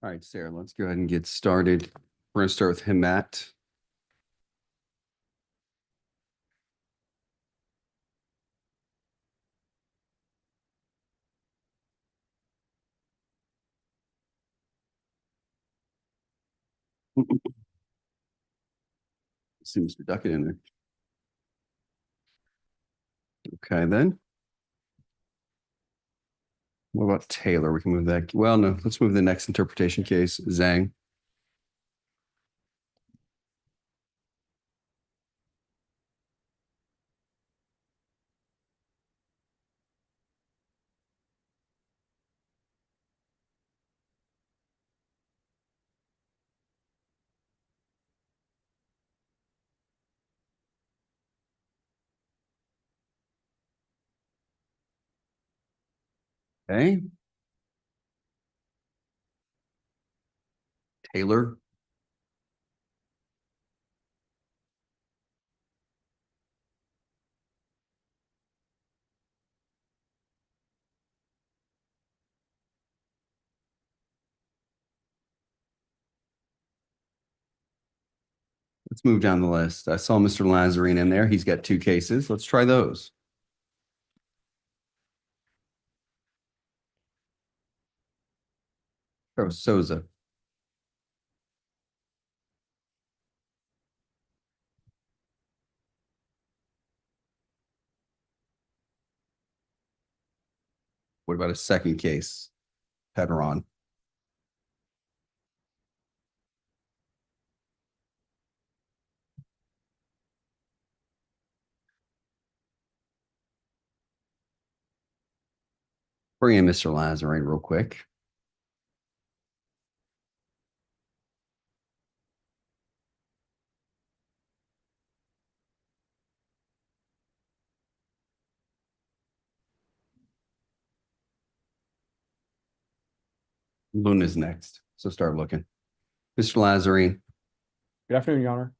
All right, Sarah, let's go ahead and get started. We're going to start with Himmat. See Mr. Duckett in there. Okay, then. What about Taylor? We can move that. Well, no, let's move the next interpretation case, Zhang. Okay. Taylor. Let's move down the list. I saw Mr. Lazarine in there. He's got 2 cases. Let's try those. Oh, Souza. What about a second case? Pedron. Bring in Mr. Lazarine real quick. Luna's next. So start looking. Mr. Lazarine. Good afternoon, Your Honor.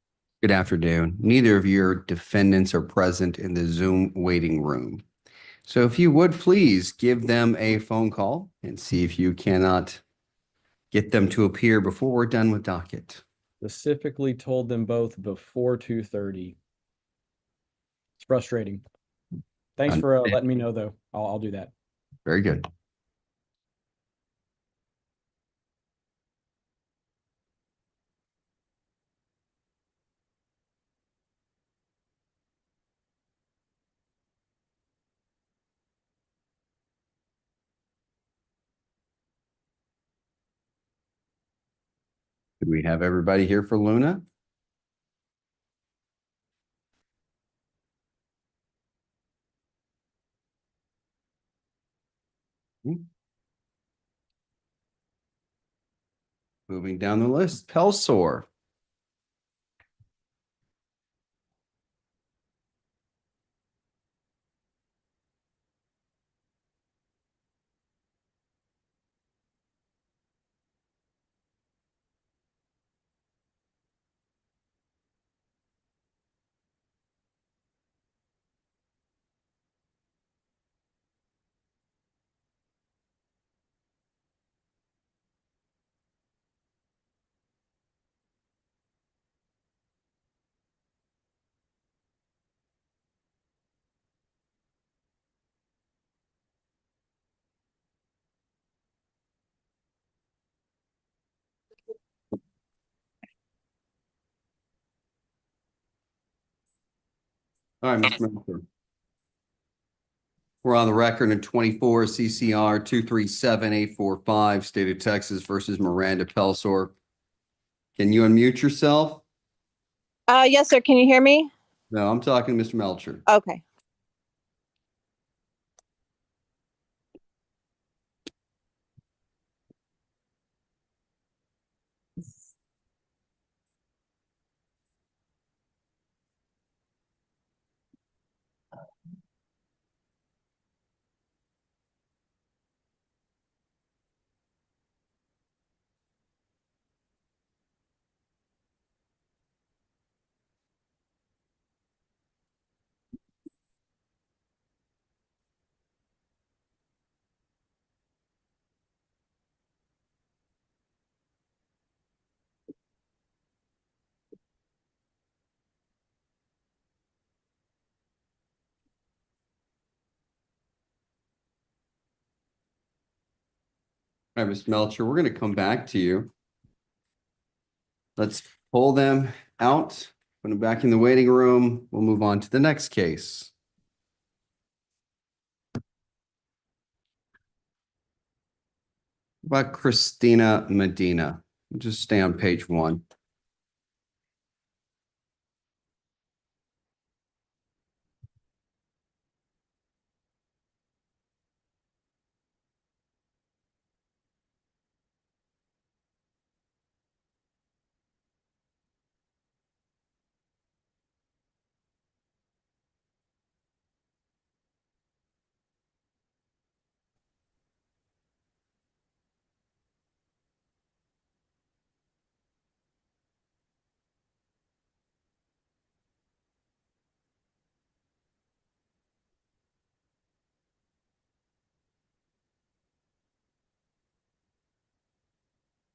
Good afternoon. Neither of your defendants are present in the Zoom waiting room. So if you would please give them a phone call and see if you cannot get them to appear before we're done with docket. Specifically told them both before 2:30. It's frustrating. Thanks for letting me know, though. I'll do that. Very good. Do we have everybody here for Luna? Moving down the list, Pelsor. All right, Mr. Melcher. We're on the record in 24 CCR 237845, State of Texas versus Miranda Pelsor. Can you unmute yourself? Yes, sir. Can you hear me? No, I'm talking to Mr. Melcher. Okay. All right, Mr. Melcher, we're going to come back to you. Let's pull them out, put them back in the waiting room. We'll move on to the next case. About Christina Medina. Just stay on page 1.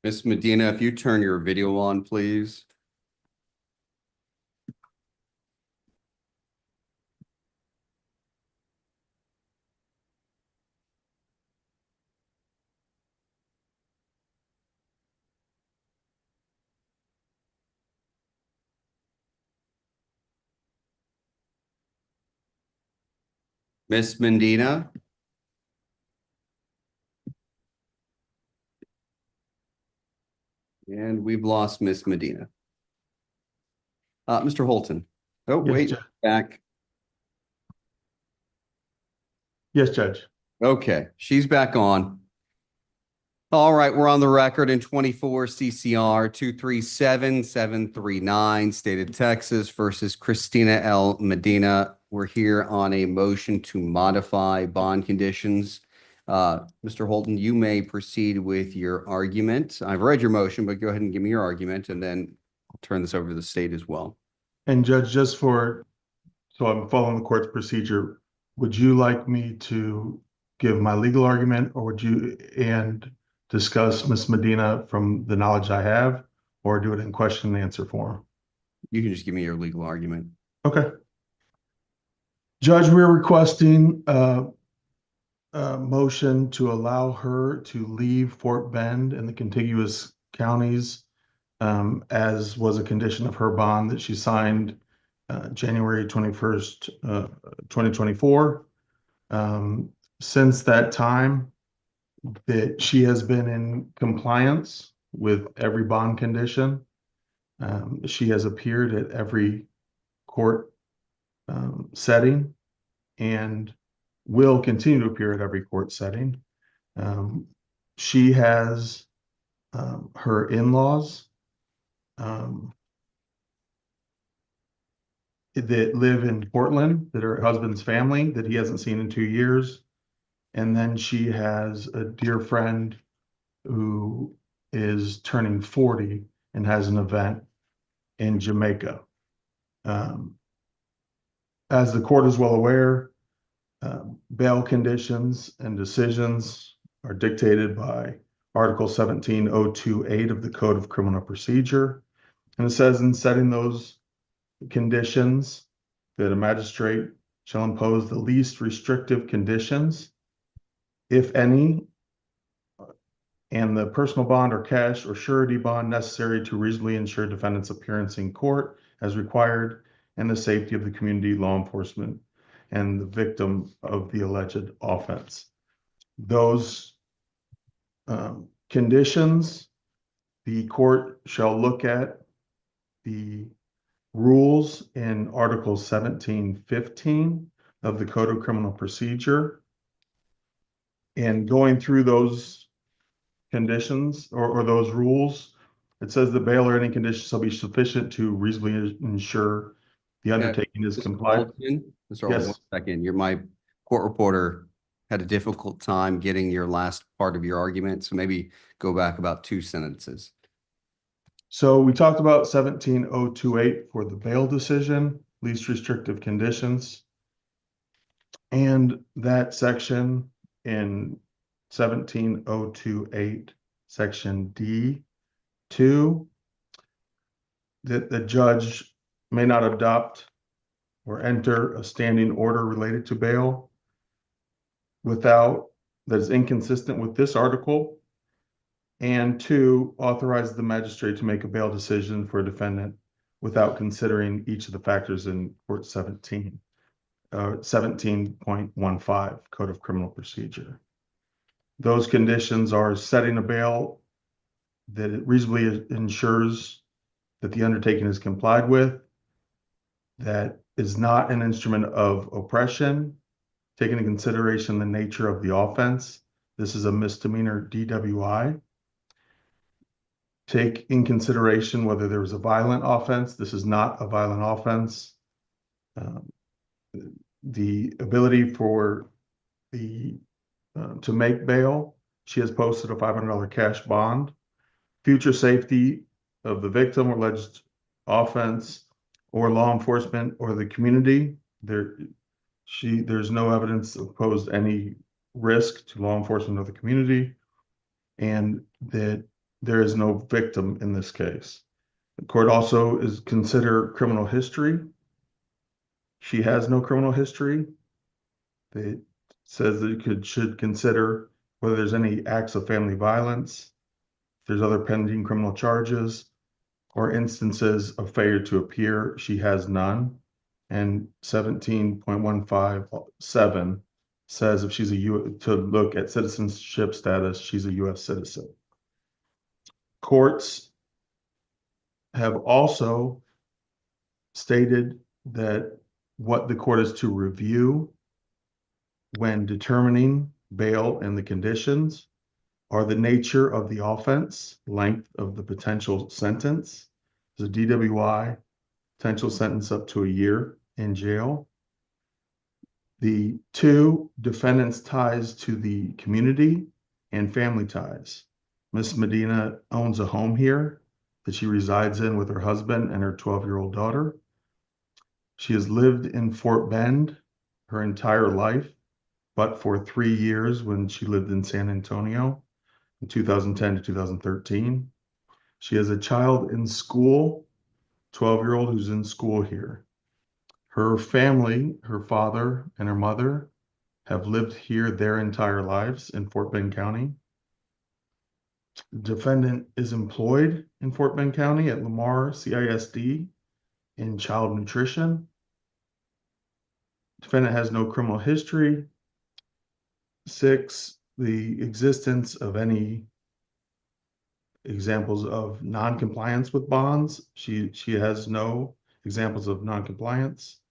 Miss Medina, if you turn your video on, please. Miss Medina. And we've lost Miss Medina. Mr. Holton. Oh, Yes, wait, Judge. back. Yes, Judge. Okay, she's back on. All right, we're on the record in 24 CCR 237739, State of Texas versus Christina L. Medina. We're here on a motion to modify bond conditions. Mr. Holton, you may proceed with your argument. I've read your motion, but go ahead and give me your argument, and then I'll turn this over to the state as well. And Judge, so I'm following the court's procedure, would you like me to give my legal argument, or would you discuss Ms. Medina from the knowledge I have, or do it in question and answer form? You can just give me your legal argument. Okay. Judge, we're requesting a motion to allow her to leave Fort Bend and the contiguous counties, as was a condition of her bond that she signed January 21st, 2024. Since that time, that she has been in compliance with every bond condition. She has appeared at every court setting and will continue to appear at every court setting. She has her in-laws that live in Portland, that are her husband's family that he hasn't seen in 2 years. And then she has a dear friend who is turning 40 and has an event in Jamaica. As the court is well aware, bail conditions and decisions are dictated by Article 17028 of the Code of Criminal Procedure. And it says, in setting those conditions, that a magistrate shall impose the least restrictive conditions, if any, and the personal bond or cash or surety bond necessary to reasonably ensure defendant's appearance in court as required, and the safety of the community, law enforcement, and the victim of the alleged offense. Those conditions, the court shall look at the rules in Article 1715 of the Code of Criminal Procedure, and going through those conditions or those rules, it says the bail or any condition shall be sufficient to reasonably ensure the undertaking is compliant. Mr. Yes. 1 second. My court reporter had a difficult time getting your last part of your argument, so maybe go back about 2 sentences. So we talked about 17028 for the bail decision, least restrictive conditions. And that section in 17028, section D2, that the judge may not adopt or enter a standing order related to bail that is inconsistent with this article And two, authorize the magistrate to make a bail decision for a defendant without considering each of the factors in Court 17.15 Code of Criminal Procedure. Those conditions are setting a bail that it reasonably ensures that the undertaking is complied with, that is not an instrument of oppression, taking into consideration the nature of the offense. This is a misdemeanor DWI. Take in consideration whether there was a violent offense. This is not a violent offense. The ability for the to make bail. She has posted a $500 cash bond. Future safety of the victim or alleged offense or law enforcement or the community. There's no evidence of posed any risk to law enforcement or the community, and that there is no victim in this case. The court also is consider criminal history. She has no criminal history. It says that it should consider whether there's any acts of family violence, if there's other pending criminal charges, or instances of failure to appear. She has none. And 17.157 says if she's to look at citizenship status, she's a U.S. citizen. Courts have also stated that what the court is to review when determining bail and the conditions are the nature of the offense, length of the potential sentence, the DWI, potential sentence up to a year in jail. The two, defendants' ties to the community and family ties. Ms. Medina owns a home here that she resides in with her husband and her 12-year-old daughter. She has lived in Fort Bend her entire life, but for 3 years when she lived in San Antonio in 2010 to 2013. She has a child in school, 12-year-old who's in school here. Her family, her father and her mother, have lived here their entire lives in Fort Bend County. Defendant is employed in Fort Bend County at Lamar CISD in child nutrition. Defendant has no criminal history. 6, the existence of any examples of non-compliance with bonds. She has no examples of non-compliance.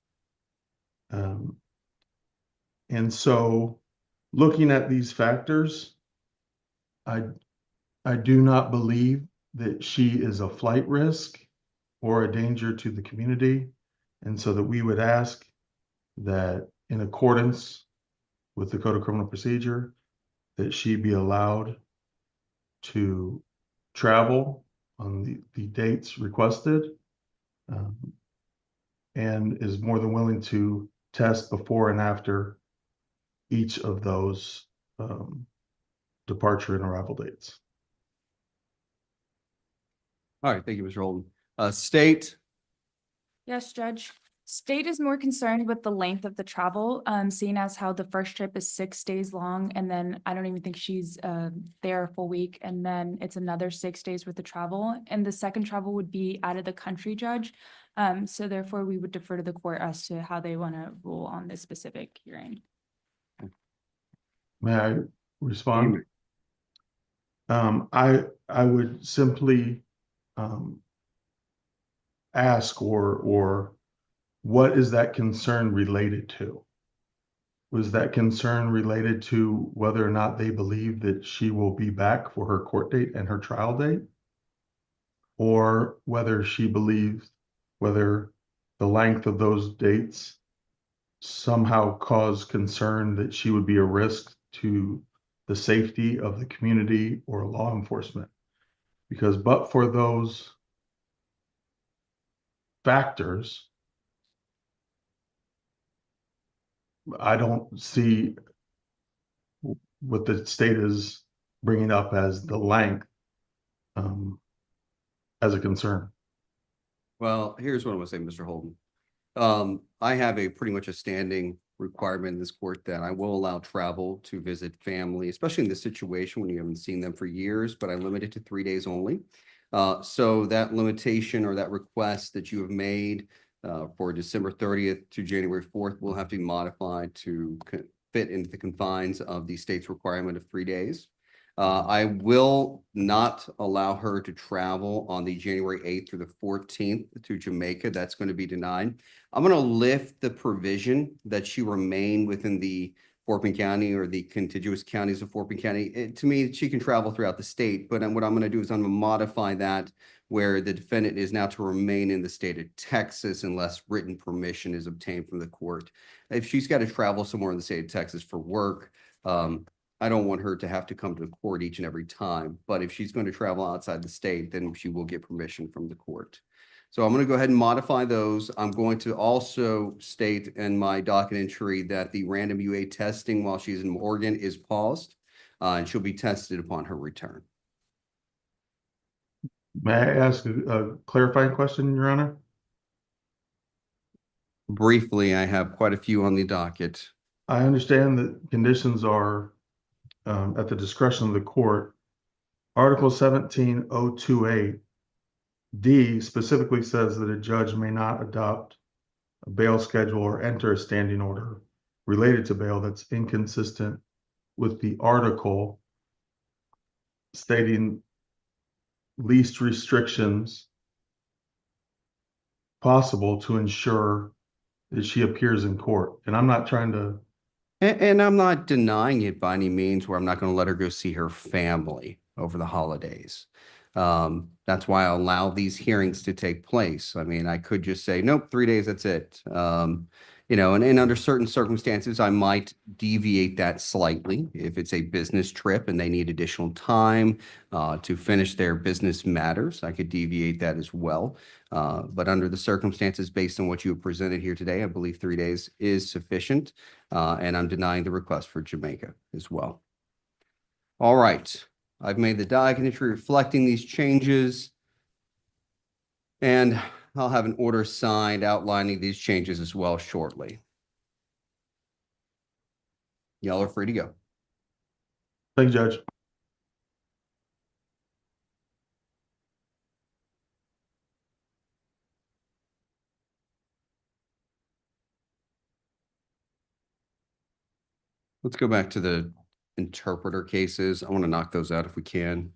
And so looking at these factors, I do not believe that she is a flight risk or a danger to the community. And so that we would ask that in accordance with the Code of Criminal Procedure, that she be allowed to travel on the dates requested, and is more than willing to test before and after each of those departure and arrival dates. All right, thank you, Mr. Holden. State. Yes, Judge. State is more concerned with the length of the travel, seeing as how the first trip is 6 days long, and then I don't even think she's there a full week, and then it's another 6 days worth of travel, and the second travel would be out of the country, Judge. So therefore, we would defer to the court as to how they want to rule on this specific hearing. May I respond? I would simply ask or what is that concern related to? Was that concern related to whether or not they believe that she will be back for her court date and her trial date? Or whether she believes whether the length of those dates somehow cause concern that she would be a risk to the safety of the community or law enforcement? Because but for those factors, I don't see what the state is bringing up as the length as a concern. Well, here's what I'm going to say, Mr. Holden. I have pretty much a standing requirement in this court that I will allow travel to visit family, especially in this situation when you haven't seen them for years, but I limit it to 3 days only. So that limitation or that request that you have made for December 30th to January 4th will have to be modified to fit into the confines of the state's requirement of 3 days. I will not allow her to travel on the January 8th through the 14th to Jamaica. That's going to be denied. I'm going to lift the provision that she remain within the Fort Bend County or the contiguous counties of Fort Bend County. To me, she can travel throughout the state, but what I'm going to do is I'm going to modify that where the defendant is now to remain in the state of Texas unless written permission is obtained from the court. If she's got to travel somewhere in the state of Texas for work, I don't want her to have to come to the court each and every time, but if she's going to travel outside the state, then she will get permission from the court. So I'm going to go ahead and modify those. I'm going to also state in my docket entry that the random UA testing while she's in Oregon is paused, and she'll be tested upon her return. May I ask a clarifying question, Your Honor? Briefly, I have quite a few on the docket. I understand that conditions are at the discretion of the court. Article 17028 D specifically says that a judge may not adopt a bail schedule or enter a standing order related to bail that's inconsistent with the article stating least restrictions possible to ensure that she appears in court. And I'm not trying to. And I'm not denying it by any means where I'm not going to let her go see her family over the holidays. That's why I allow these hearings to take place. I mean, I could just say, nope, 3 days, that's it. You know, and under certain circumstances, I might deviate that slightly. If it's a business trip and they need additional time to finish their business matters, I could deviate that as well. But under the circumstances, based on what you have presented here today, I believe 3 days is sufficient. And I'm denying the request for Jamaica as well. All right. I've made the docket entry reflecting these changes. And I'll have an order signed outlining these changes as well shortly. Y'all are free to go. Thank you, Judge. Let's go back to the interpreter cases. I want to knock those out if we can.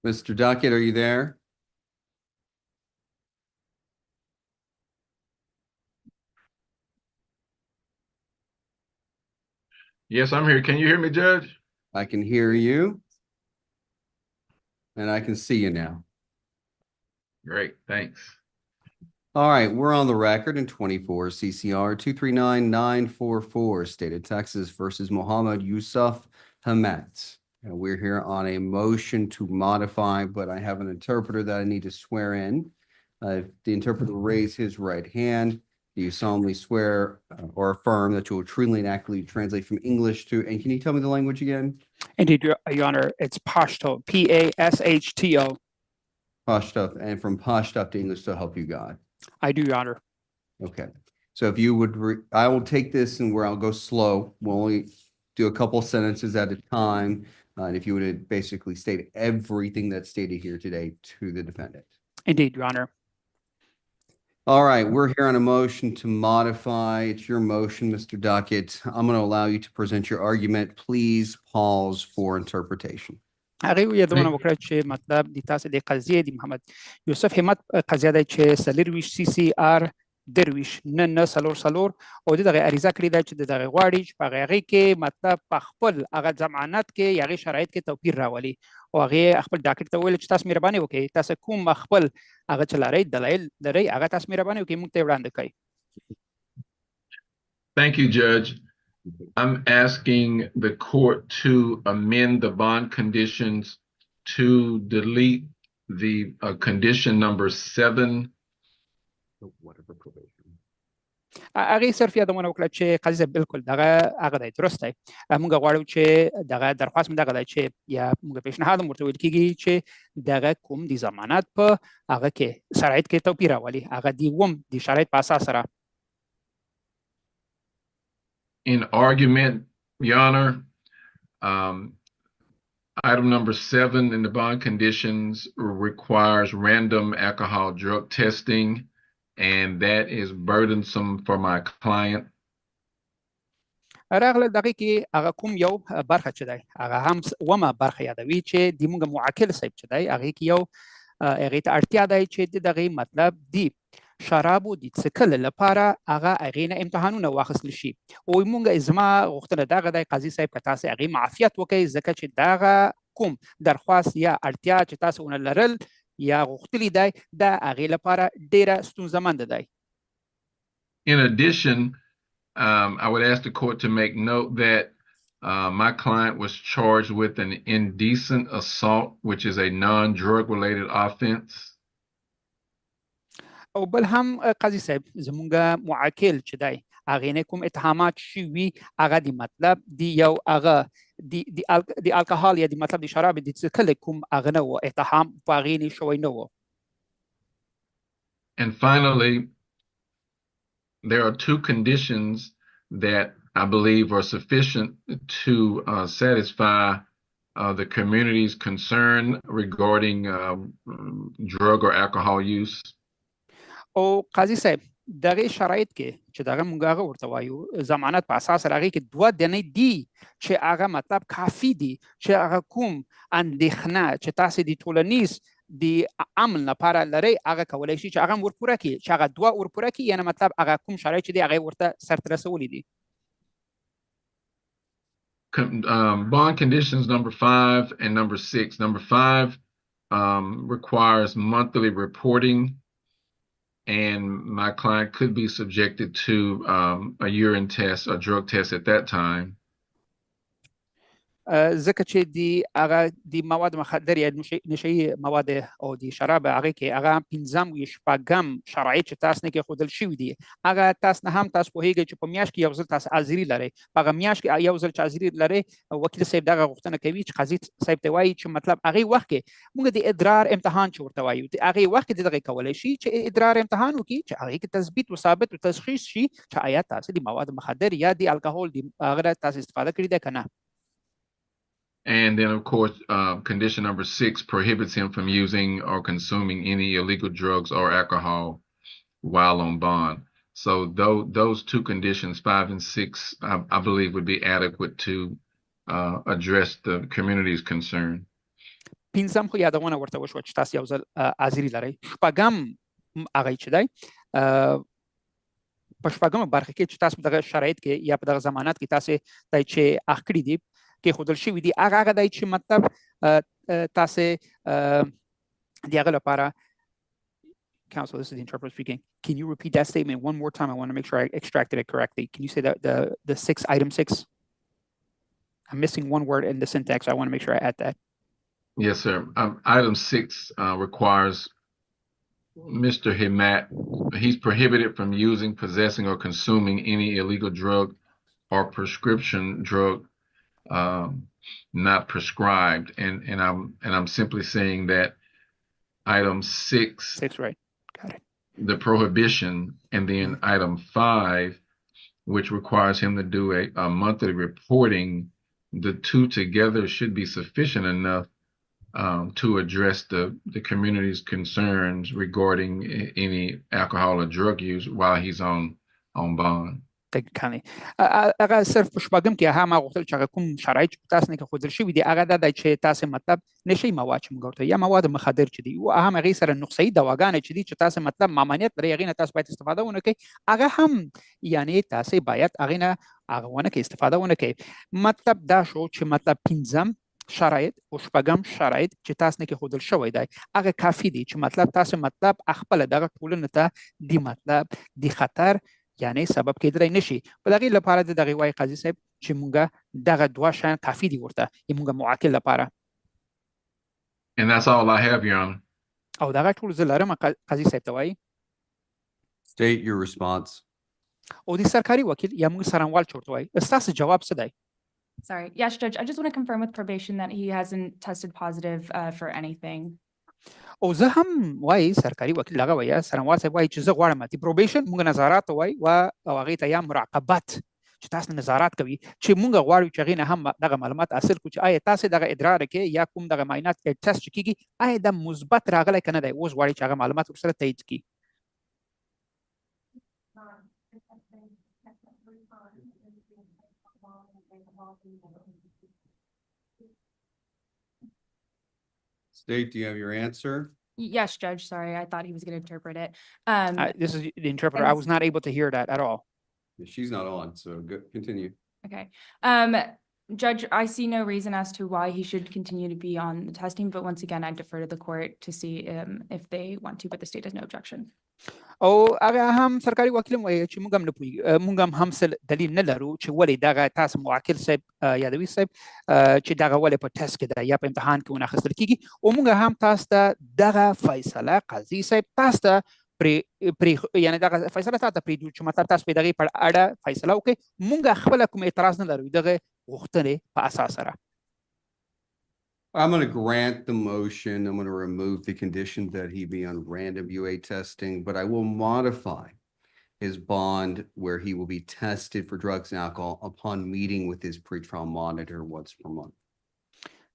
Mr. Duckett, are you there? Yes, I'm here. Can you hear me, Judge? I can hear you. And I can see you now. Great, thanks. All right, we're on the record in 24 CCR 239944, State of Texas versus Mohammed Yusuf Hamet. And we're here on a motion to modify, but I have an interpreter that I need to swear in. If the interpreter will raise his right hand, do you solemnly swear or affirm that you will truly and accurately translate from English to, and can you tell me the language again? Indeed, Your Honor, it's Pashto, P-A-S-H-T-O. Pashto, and from Pashto to English, so help you God. I do, Your Honor. Okay, so if you would, I will take this and where I'll go slow. We'll only do a couple sentences at a time. And if you would basically state everything that's stated here today to the defendant. Indeed, Your Honor. All right, we're here on a motion to modify. It's your motion, Mr. Duckett. I'm going to allow you to present your argument. Please pause for interpretation. هغه یادونه وکړه چې مطلب د تاسو د قضیې د محمد یوسف همت قضیه ده چې 4 CCR درویش نه سلور او د دغه عریضه کړې ده چې د دغه غواړي چې په هغې کې مطلب په خپل هغه ضمانت کې یا هغې شرایط کې توپیر راولي او هغې خپل ډاکټر ته وویل چې تاسو مهرباني وکړئ تاسو کوم خپل هغه چې لرئ دلایل لرئ هغه تاسو مهرباني وکړئ موږ ته یې وړاندې کړئ. Thank you, Judge. I'm asking the court to amend the bond conditions to delete the condition number 7. Whatever probation. هغې صرف یادونه وکړه چې قاضي صاحب بالکل دغه هغه دی درست دی موږ غواړو چې دغه درخواست مو دغه دی چې یا موږ پیشنهاد ورته ویل کېږي چې دغه کوم د ضمانت په هغه کې شرایط کې توپیر راولي هغه د شرایط په اساس سره. In argument, Your Honor, item number 7 in the bond conditions requires random alcohol drug testing, and that is burdensome for my client. راغله دغه کې هغه کوم یو برخه چې دی هغه هم ومه برخه یادوي چې د موږ معاکل صاحب چې دی هغې کې یو هغې ته اړتیا دی چې د دغې مطلب د شرابو د څښلو لپاره هغه هغې نه امتحانونه واخیستل شي او موږ زما غوښتنه دغه دی قاضي صاحب که تاسې هغې معافیت وکړئ ځکه چې دغه کوم درخواست یا اړتیا چې تاسو ونه لرل یا غوښتلی دی د هغې لپاره ډېره ستونزمنده دی. In addition, I would ask the court to make note that my client was charged with an indecent assault, which is a non-drug related offense. او بل هم قاضي صاحب زمونږ معاکل چې دی هغې نه کوم اتهامات شوي هغه د مطلب د یو هغه د الکحال یا د مطلب د شراب د څښلو کوم هغه نه و اتهام په هغې نه شوی نه و. And finally, there are 2 conditions that I believe are sufficient to satisfy the community's concern regarding drug or alcohol use. او قاضي صاحب دغه شرایط کې چې دغه موږ هغه ورته وایو ضمانت په اساس هغې کې 2 دنې دي چې هغه مطلب کافي دي چې هغه کوم اندېښنه چې تاسې د ټولنیز د امن لپاره لرئ هغه کولی شي چې هغه هم ورپوره کړي چې هغه 2 ورپوره کړي یعنې مطلب هغه کوم شرایط چې دي هغې ورته سرته رسولي دي. Bond conditions number 5 and number 6. Number 5 requires monthly reporting, and my client could be subjected to a urine test, a drug test at that time. ځکه چې د هغه د مواد مخدر یا نشهیي مواد او د شراب هغې کې هغه 15 یا 16 شرایط چې تاسو نه کېښودل شوي دي هغه تاسو نه هم تاسو پوهېږئ چې په میاشت کې یو ځل تاسو حاضري لرئ په هغه میاشت کې یو ځل چې حاضري لرئ وکیل صاحب دغه غوښتنه کوي چې قاضي صاحب ته وایي چې مطلب هغې وخت کې موږ د ادرار امتحان چې ورته وایو د هغې وخت کې د دغې کولی شي چې ادرار امتحان وکړي چې هغې کې تثبیت و ثابت و تشخیص شي چې آیا تاسو د مواد مخدر یا د الکحول د هغه تاسو استفاده کړې ده که نه. And then, of course, condition number 6 prohibits him from using or consuming any illegal drugs or alcohol while on bond. So those 2 conditions, 5 and 6, I believe would be adequate to address the community's concern. 15 خو یادونه ورته وشوه چې تاسو یو ځل حاضري لرئ. 16 هغه چې دی په 16 برخه کې چې تاسو په دغه شرایط کې یا په دغه ضمانت کې تاسو دی چې اخ کړي دي کېښودل شوي دي هغه دی چې مطلب تاسو د هغه لپاره Counsel, this is the interpreter speaking. Can you repeat that statement one more time? I want to make sure I extracted it correctly. Can you say that the 6, item 6? I'm missing one word in the syntax. I want to make sure I add that. Yes, sir. Item 6 requires Mr. Himat, he's prohibited from using, possessing, or consuming any illegal drug or prescription drug not prescribed. And I'm simply saying that item 6, 6, right? Got it. The prohibition, and then item 5, which requires him to do a monthly reporting, the 2 together should be sufficient enough to address the community's concerns regarding any alcohol or drug use while he's on bond. دقیقاً هغه صرف په شپږم کې هغه ما غوښتل چې هغه کوم شرایط چې تاسو نه کې ښودل شوي دي هغه دا دی چې تاسو مطلب نشي مواد چې موږ ورته یا مواد مخدر چې دي او هم هغې سره نقصه‌ایي دواګانې چې دي چې تاسو مطلب ممانعت لري هغې نه تاسو باید استفاده ونه کوئ هغه هم یعنې تاسو باید هغې نه هغه ونه کوئ استفاده ونه کوئ مطلب دا شو چې مطلب پنځم شرایط او شپږم شرایط چې تاسو نه کې ښودل شوی دی هغه کافي دي چې مطلب تاسو مطلب خپله دغه ټولنې ته د مطلب د خطر یعنی سبب کېدلی نشي په دغې لپاره د دغې وایي قاضي صاحب چې مونږ دغه دوه شیان کافي دي ورته مونږ معاقل لپاره And that's all I have, Your Honor. او دغه ټول زه لرم قاضي صاحب ته وایي State your response. او د سرکاري وکیل یا مونږ څارنوال چې ورته وایي ستاسو جواب څه دی Sorry. Yes, Judge, I just want to confirm with probation that he hasn't tested positive for anything. او زه هم وایي سرکاري وکیل دغه وایي څارنوال صاحب وایي چې زه غواړم د پروبیشن مونږ نظارات ته وایي او هغې ته یا مراقبت چې تاسو نظارت کوي چې مونږ غواړو چې هغې نه هم دغه معلومات حاصل کړو چې آیا تاسو دغه ادرار کې یا کوم دغه معاینات ټیسټ چې کیږي آیا دا مثبت راغلی که نه دی اوس غواړي چې هغه معلومات ورسره تایید کړي State, do you have your answer? Yes, Judge. Sorry, I thought he was going to interpret it. This is the interpreter I was not able to hear that at all She's not on, so good. Continue. Okay. Judge, I see no reason as to why he should continue to be on the testing, but once again, I defer to the court to see if they want to, but the state has no objection. او هغه هم سرکاري وکیل هم وایي چې موږ هم نه پوهېږو موږ هم څه دلیل نه لرو چې ولې دغه تاسو موکل صاحب یادوي صاحب چې دغه ولې په ټسټ کې ده یا په امتحان کې ونه اخیستل کېږي او موږ هم تاسو ته دغه فیصله قاضي صاحب تاسو ته یعنې دغه فیصله تاسو ته پرېږدو چې مطلب تاسو په دغې په اړه فیصله وکړئ موږ خپله کوم اعتراض نه لرو دغه غوښتنې په اساس سره I'm going to grant the motion. I'm going to remove the condition that he be on random UA testing, but I will modify his bond where he will be tested for drugs and alcohol upon meeting with his pretrial monitor once per month.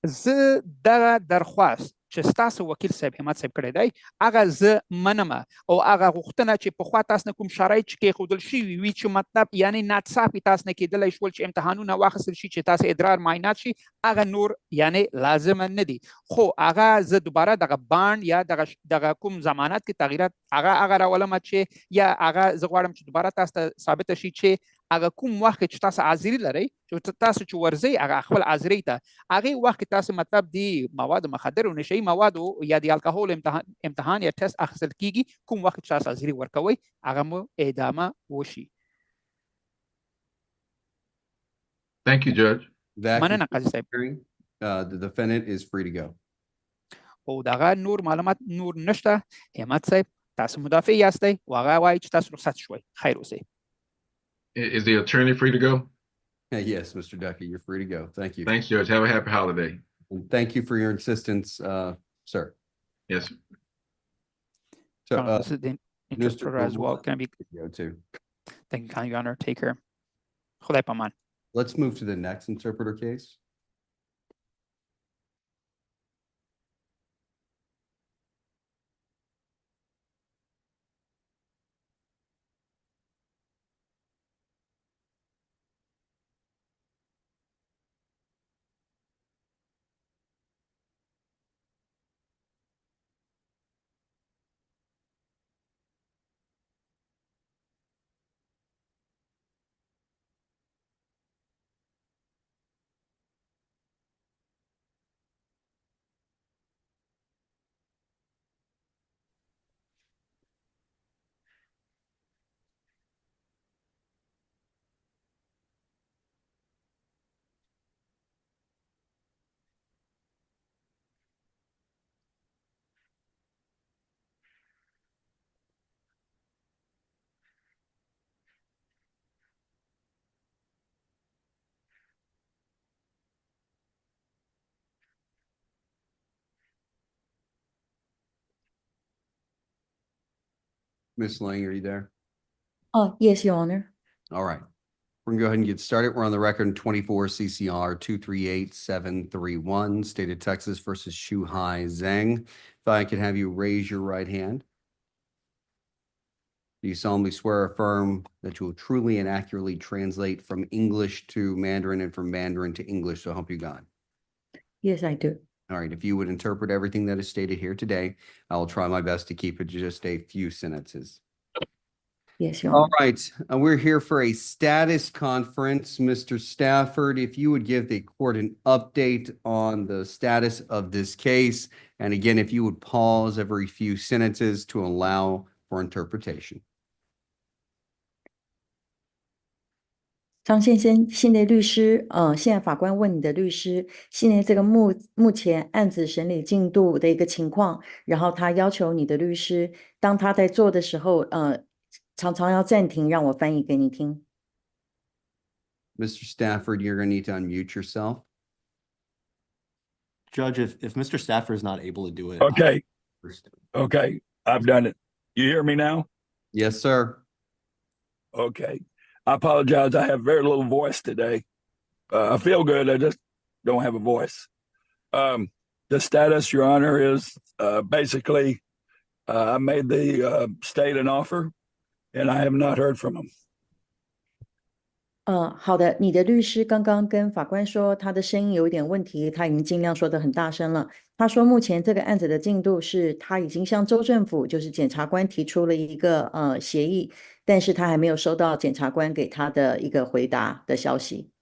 زه دغه درخواست چې ستاسو وکیل صاحب همت صاحب کړی دی هغه زه منمه او هغه غوښتنه چې پخوا تاسو نه کوم شرایط چې کېښودل شوي وي چې مطلب یعنې ناڅاپي تاسو نه کېدلی شول چې امتحانونه واخیستل شي چې تاسو ادرار معاینات شي هغه نور یعنې لازمه نه دي خو هغه زه دوباره دغه بانډ یا دغه کوم ضمانت کې تغییرات هغه راولمه چې یا هغه زه غواړم چې دوباره تاسو ته ثابته شي چې هغه کوم وخت چې تاسو حاضري لرئ چې تاسو چې ورځئ هغه خپل حاضرۍ ته هغې وخت کې تاسو مطلب د مواد مخدر او نشهیي موادو یا د الکحول امتحان یا ټسټ اخیستل کېږي کوم وخت چې تاسو حاضري ورکوئ هغه مو ادامه وشي Thank you, Judge. مننه قاضي صاحب The defendant is free to go. او دغه نور معلومات نور نشته همت صاحب تاسو مدافع یاستئ او هغه وایي چې تاسو رخصت شوئ خیر اوسئ Is the attorney free to go? Yes, Mr. Ducky, you're free to go. Thank you. Thanks, Judge. Have a happy holiday. And thank you for your insistence, sir. Yes. So, this is the interpreter as well can be go too. thank you your honor take care خدای پامان Let's move to the next interpreter case. Ms. Lang, are you there? Yes, Your Honor. All right. We're gonna go ahead and get started. We're on the record in 24 CCR 238731, State of Texas versus Shuhai Zhang. If I could have you raise your right hand. Do you solemnly swear or affirm that you will truly and accurately translate from English to Mandarin and from Mandarin to English, so help you God? Yes, I do. All right, if you would interpret everything that is stated here today, I will try my best to keep it to just a few sentences. Yes, Your All Honor. right, we're here for a status conference. Mr. Stafford, if you would give the court an update on the status of this case. And again, if you would pause every few sentences to allow for interpretation. 张先生，现在律师，现在法官问你的律师，现在这个目前案子审理进度的一个情况，然后他要求你的律师，当他在做的时候，常常要暂停，让我翻译给你听。Mr. Stafford, you're going to need to unmute yourself. Judge, if Mr. Stafford is not able to do it. Okay. Okay, I've done it. You hear me now? Yes, sir. Okay. I apologize. I have very little voice today. I feel good. I just don't have a voice. The status, Your Honor, is basically I made the state an offer and I have not heard from them. 好的，你的律师刚刚跟法官说他的声音有一点问题，他已经尽量说得很大声了。他说目前这个案子的进度是他已经向州政府，就是检察官提出了一个协议，但是他还没有收到检察官给他的一个回答的消息。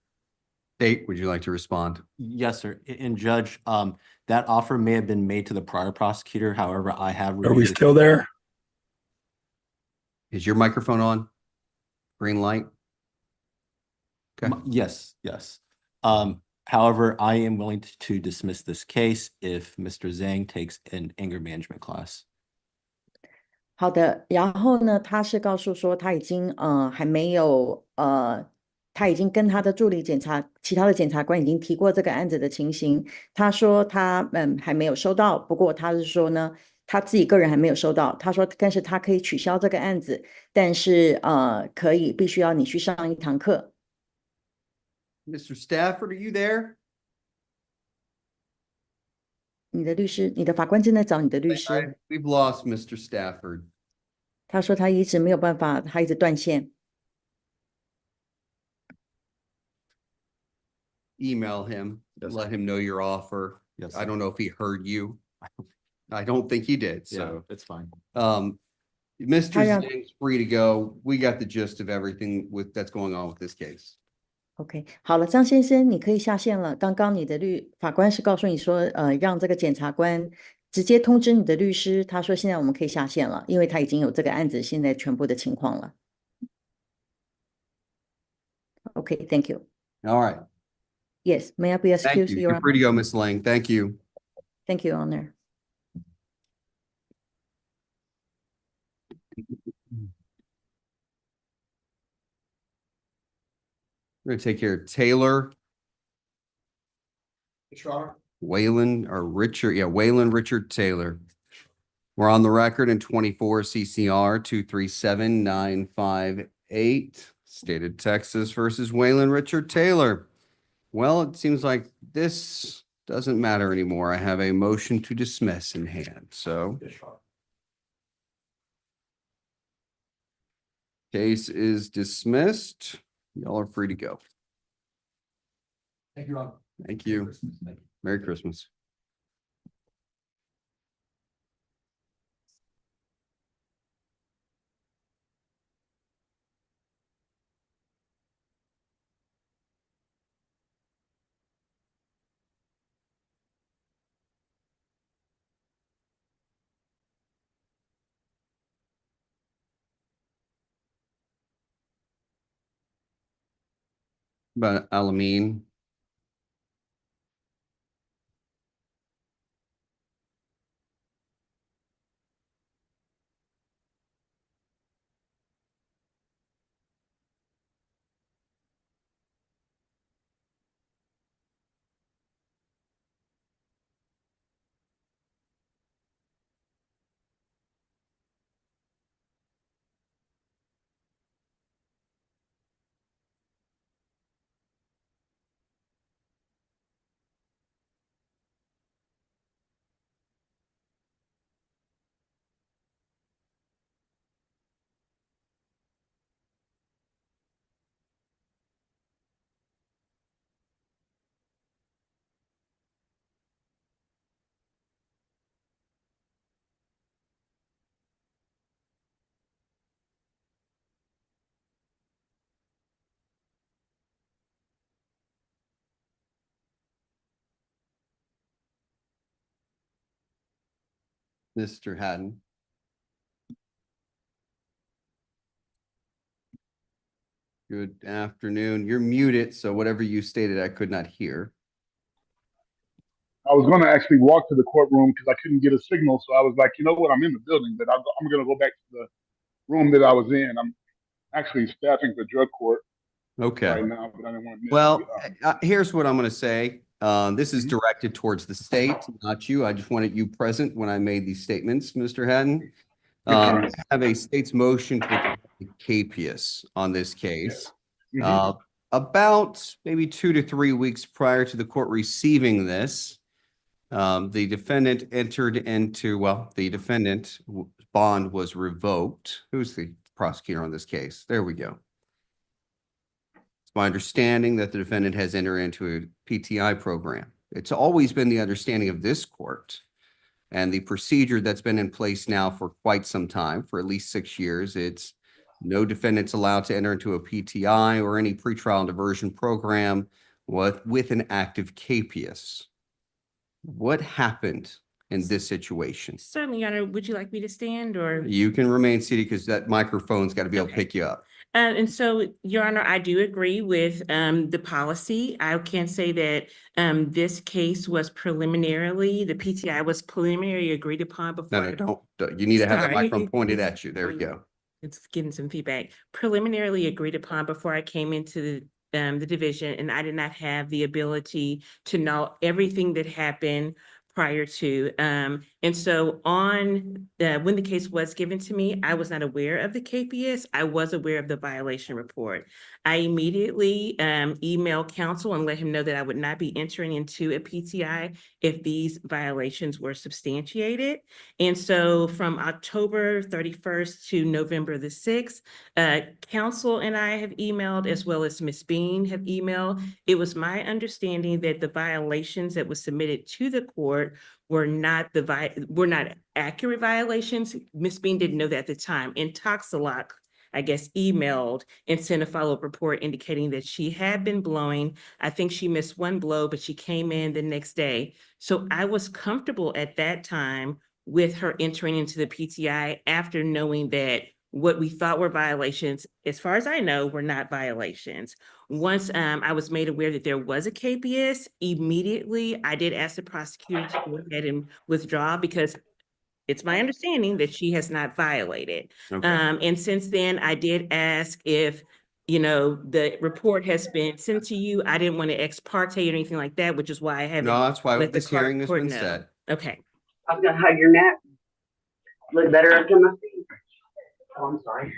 State, would you like to respond? Yes, sir. And Judge, that offer may have been made to the prior prosecutor. However, I have. Are we still there? Is your microphone on? Green light? Okay. Yes, yes. However, I am willing to dismiss this case if Mr. Zhang takes an anger management class. 好的，然后呢，他是告诉说他已经还没有他已经跟他的助理其他的检察官已经提过这个案子的情形。他说他还没有收到，不过他是说呢，他自己个人还没有收到。他说，但是他可以取消这个案子，但是必须要你去上一堂课。Mr. Stafford, are you there? 你的律师，你的法官正在找你的律师。 We've lost Mr. Stafford. 他说他一直没有办法，他一直断线。Email him, let him know your offer. Yes. I don't know if he heard you. I don't think he did, Yeah, so. it's fine. Mr. Hi, Zhang's free to go. We got the gist of everything that's going on with this case. OK， 好了，张先生，你可以下线了。刚刚你的法官是告诉你说，让这个检察官直接通知你的律师，他说现在我们可以下线了，因为他已经有这个案子现在全部的情况了。OK，thank you. All right. Yes, may I be Thank excused, you. Your You're free to Honor? go, Ms. Lang. Thank you. Thank you, Your Honor. We're going to take care of Taylor. Waylon or Richard. Yeah, Waylon Richard Taylor. We're on the record in 24 CCR 237958. State of Texas versus Waylon Richard Taylor. Well, it seems like this doesn't matter anymore. I have a motion to dismiss in hand, so. Case is dismissed. Y'all are free to go. Thank you, Rob. Thank you. Merry Christmas. But Alameen. Mr. Haddon. Good afternoon. You're muted, so whatever you stated, I could not hear. I was going to actually walk to the courtroom because I couldn't get a signal. So I was like, you know what, I'm in the building, but I'm going to go back to the room that I was in. I'm actually staffing for drug court Okay. right now, but I didn't want to miss. Well, here's what I'm going to say. This is Mhm. directed towards the state, not you. I just wanted you present when I made these statements, Mr. Haddon. I have a state's motion to capias on this case. About maybe 2 to 3 weeks prior to the court receiving this, the defendant entered into, well, the defendant bond was revoked. Who's the prosecutor on this case? There we go. It's my understanding that the defendant has entered into a PTI program. It's always been the understanding of this court and the procedure that's been in place now for quite some time, for at least 6 years. It's no defendants allowed to enter into a PTI or any pretrial diversion program with an active capias. What happened in this situation? Certainly, Your Honor. Would you like me to stand or? You can remain seated because that microphone's got to be able to Okay. pick you up. And so, Your Honor, I do agree with the policy. I can say that this case was preliminarily, the PTI was preliminarily agreed upon before. No, don't. You need to have that Sorry. microphone pointed at you. There we go. It's getting some feedback. Preliminarily agreed upon before I came into the division, and I did not have the ability to know everything that happened prior to. And so on when the case was given to me, I was not aware of the KPS. I was aware of the violation report. I immediately emailed counsel and let him know that I would not be entering into a PTI if these violations were substantiated. And so from October 31st to November the 6th, counsel and I have emailed, as well as Ms. Bean have emailed. It was my understanding that the violations that was submitted to the court were not accurate violations. Ms. Bean didn't know that at the time. And Toxalock, I guess, emailed and sent a follow-up report indicating that she had been blowing. I think she missed one blow, but she came in the next day. So I was comfortable at that time with her entering into the PTI after knowing that what we thought were violations, as far as I know, were not violations. Once I was made aware that there was a KPS, immediately I did ask the prosecutor to go ahead and withdraw because it's my understanding that she has not violated. Okay. And since then, I did ask if, the report has been sent to you. I didn't want to ex parte or anything like that, which is why I haven't. No, that's why let the this hearing has court been know. set. Okay. I was gonna hug your neck. Look better up to my feet. Oh, I'm sorry.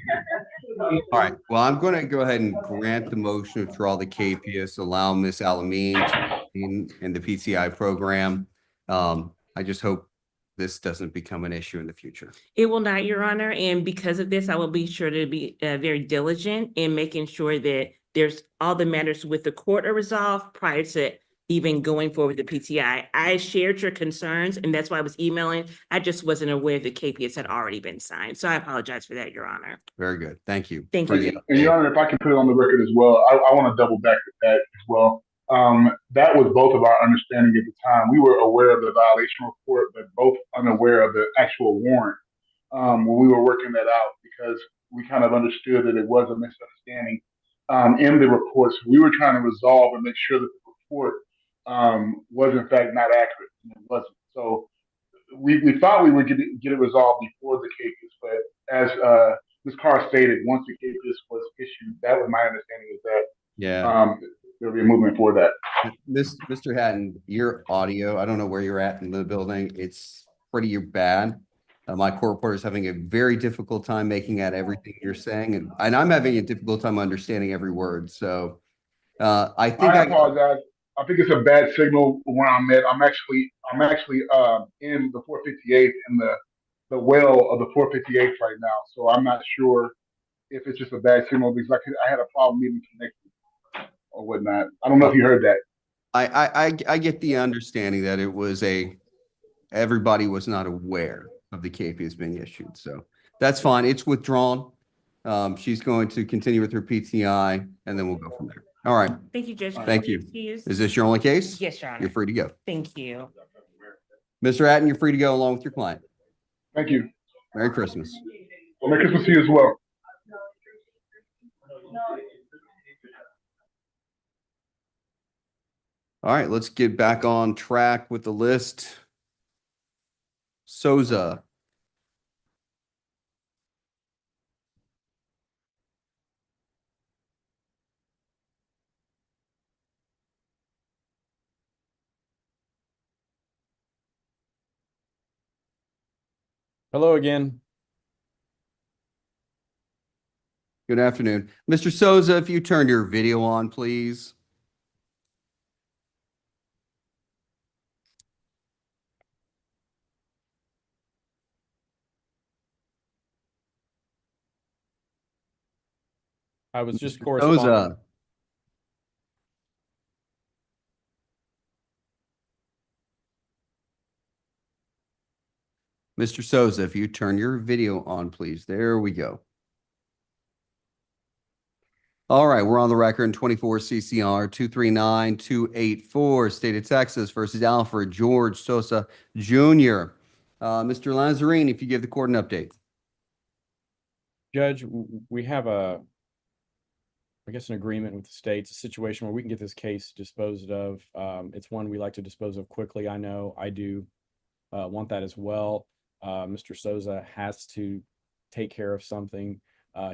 All right. Well, I'm going to go ahead and grant the motion to withdraw the KPS, allow Ms. Alameen to be in the PTI program. I just hope this doesn't become an issue in the future. It will not, Your Honor. And because of this, I will be sure to be very diligent in making sure that there's all the matters with the court are resolved prior to even going forward with the PTI. I shared your concerns, and that's why I was emailing. I just wasn't aware the KPS had already been signed. So I apologize for that, Your Honor. Very good. Thank you. Thank For you. the And Your Honor, if I can put it on the record as well, I want to double back with that as well. That was both of our understanding at the time. We were aware of the violation report, but both unaware of the actual warrant when we were working that out, because we kind of understood that it was a misunderstanding in the report. So we were trying to resolve and make sure that the report was in fact not accurate, and it wasn't. So we thought we would get it resolved before the cases, but as Ms. Carr stated, once the cases was issued, that was my understanding is that there'll be a movement for that. Mr. Haddon, your audio, I don't know where you're at in the building. It's pretty bad. My court reporter is having a very difficult time making out everything you're saying, and I'm having a difficult time understanding every word. So I apologize. I think it's a bad signal where I'm at. I'm actually in the 458 in the well of the 458 right now. So I'm not sure if it's just a bad signal because I had a problem even connecting or whatnot. I don't know if you heard that. I get the understanding that it was everybody was not aware of the KPS being issued. So that's fine. It's withdrawn. She's going to continue with her PTI and then we'll go from there. All right. Thank you, Judge. Thank you. Excuse. Is this your only case? Yes, Your Honor. You're free to go. Thank you. Mr. Haddon, you're free to go along with your client. Thank you. Merry Christmas. Well, Merry Christmas to you as well. All right, let's get back on track with the list. Souza. Hello again. Good afternoon. Mr. Souza, if you turn your video on, please. I was just Mr. corresponding. Souza. Mr. Souza, if you turn your video on, please. There we go. All right, we're on the record in 24 CCR 239284, State of Texas versus Alfred George Sosa Jr. Mr. Lazarine, if you give the court an update. Judge, we have I guess, an agreement with the state. It's a situation where we can get this case disposed of. It's one we like to dispose of quickly. I know I do want that as well. Mr. Souza has to take care of something.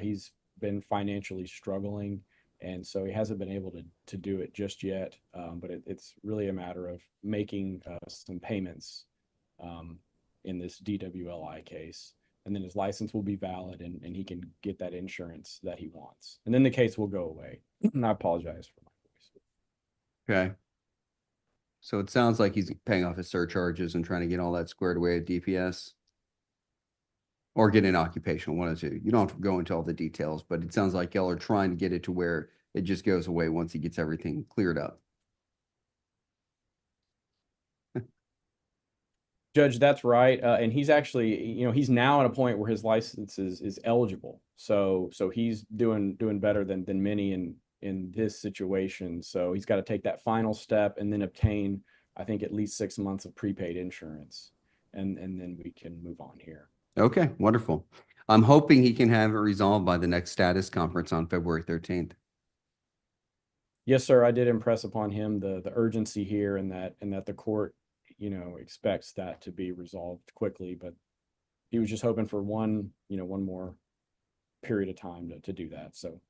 He's been financially struggling, and so he hasn't been able to do it just yet. But it's really a matter of making some payments in this DWLI case. And then his license will be valid and he can get that insurance that he wants. And then the case will go away. And I apologize for my voice. Okay. So it sounds like he's paying off his surcharges and trying to get all that squared away at DPS. Or get an occupational, one of the two. You don't have to go into all the details, but it sounds like y'all are trying to get it to where it just goes away once he gets everything cleared up. Judge, that's right. And he's actually, he's now at a point where his license is eligible. So he's doing better than many in this situation. So he's got to take that final step and then obtain, I think, at least 6 months of prepaid insurance. And then we can move on here. Okay, wonderful. I'm hoping he can have it resolved by the next status conference on February 13th. Yes, sir. I did impress upon him the urgency here and that the court, expects that to be resolved quickly, but he was just hoping for one more period of time to do that. So,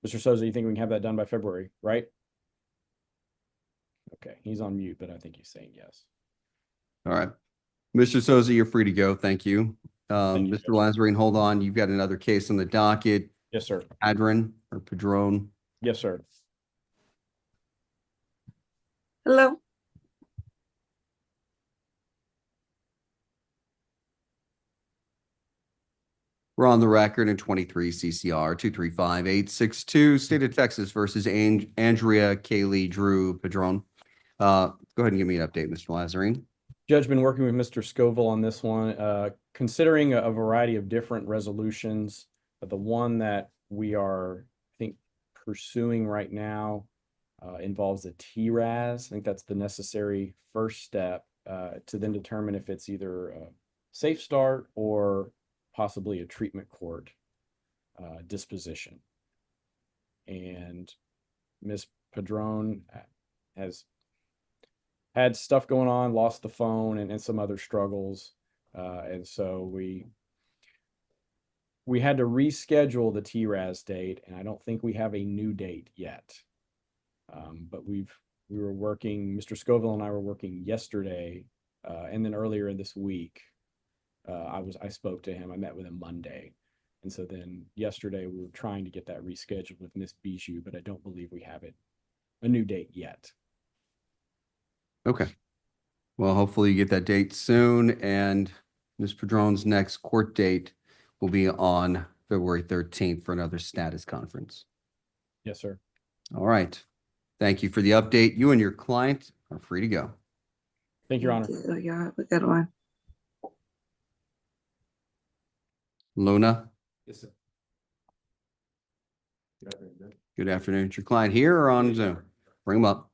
Mr. Souza, you think we can have that done by February, right? Okay, he's on mute, but I think he's saying yes. All right. Mr. Souza, you're free to go. Thank you. Thank you, Mr. Judge. Lazarine, hold on. You've got another case on the docket. Yes, sir. Padron. Yes, sir. Hello. We're on the record in 23 CCR 235862, State of Texas versus Andrea Kaylee Drew Padron. Go ahead and give me an update, Mr. Lazarine. Judge, been working with Mr. Scoville on this one, considering a variety of different resolutions. But the one that we are, I think, pursuing right now involves a TRAS. I think that's the necessary first step to then determine if it's either a safe start or possibly a treatment court disposition. And Ms. Padron has had stuff going on, lost the phone and some other struggles. And so we had to reschedule the TRAS date, and I don't think we have a new date yet. But we were working, Mr. Scoville and I were working yesterday, and then earlier this week, I spoke to him. I met with him Monday. And so then yesterday we were trying to get that rescheduled with Miss Bijou, but I don't believe we have a new date yet. Okay. Well, hopefully you get that date soon. And Ms. Padron's next court date will be on February 13th for another status conference. Yes, sir. All right. Thank you for the update. You and your client are free to go. Thank you, Your Honor. Y'all have a good one. Luna. Yes, sir. Good afternoon. Is your client here or on Zoom? Bring him up.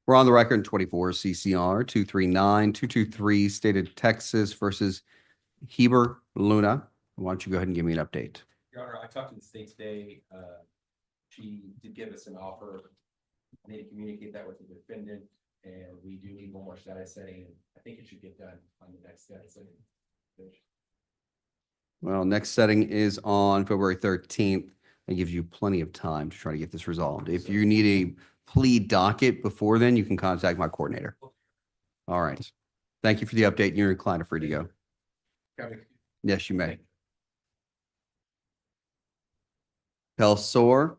We're on the record in 24 CCR 239-223, State of Texas versus Heber Luna. Why don't you go ahead and give me an update? Your Honor, I talked to the state today. She did give us an offer. I need to communicate that with the defendant, and we do need one more status setting. I think it should get done on the next status setting. Well, next setting is on February 13th. That gives you plenty of time to try to get this resolved. If you need a plea docket before then, you can contact my coordinator. All right. Thank you for the update. You're inclined to free to go. Yes, you may. Pelsor.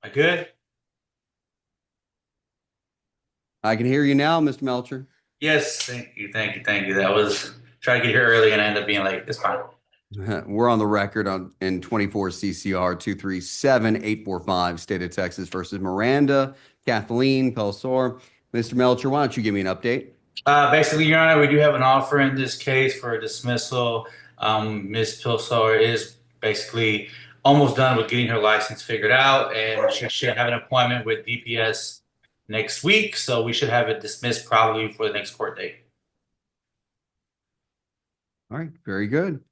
I good? I can hear you now, Mr. Melcher. Yes, thank you. That was trying to get here early and I ended up being late. It's fine. We're on the record in 24 CCR 237-845, State of Texas versus Miranda, Kathleen Pelsor. Mr. Melcher, why don't you give me an update? Basically, Your Honor, we do have an offer in this case for a dismissal. Ms. Pilsar is basically almost done with getting her license figured out, and she should have an appointment with DPS next week. So we should have it dismissed probably for the next court date. All right, very good.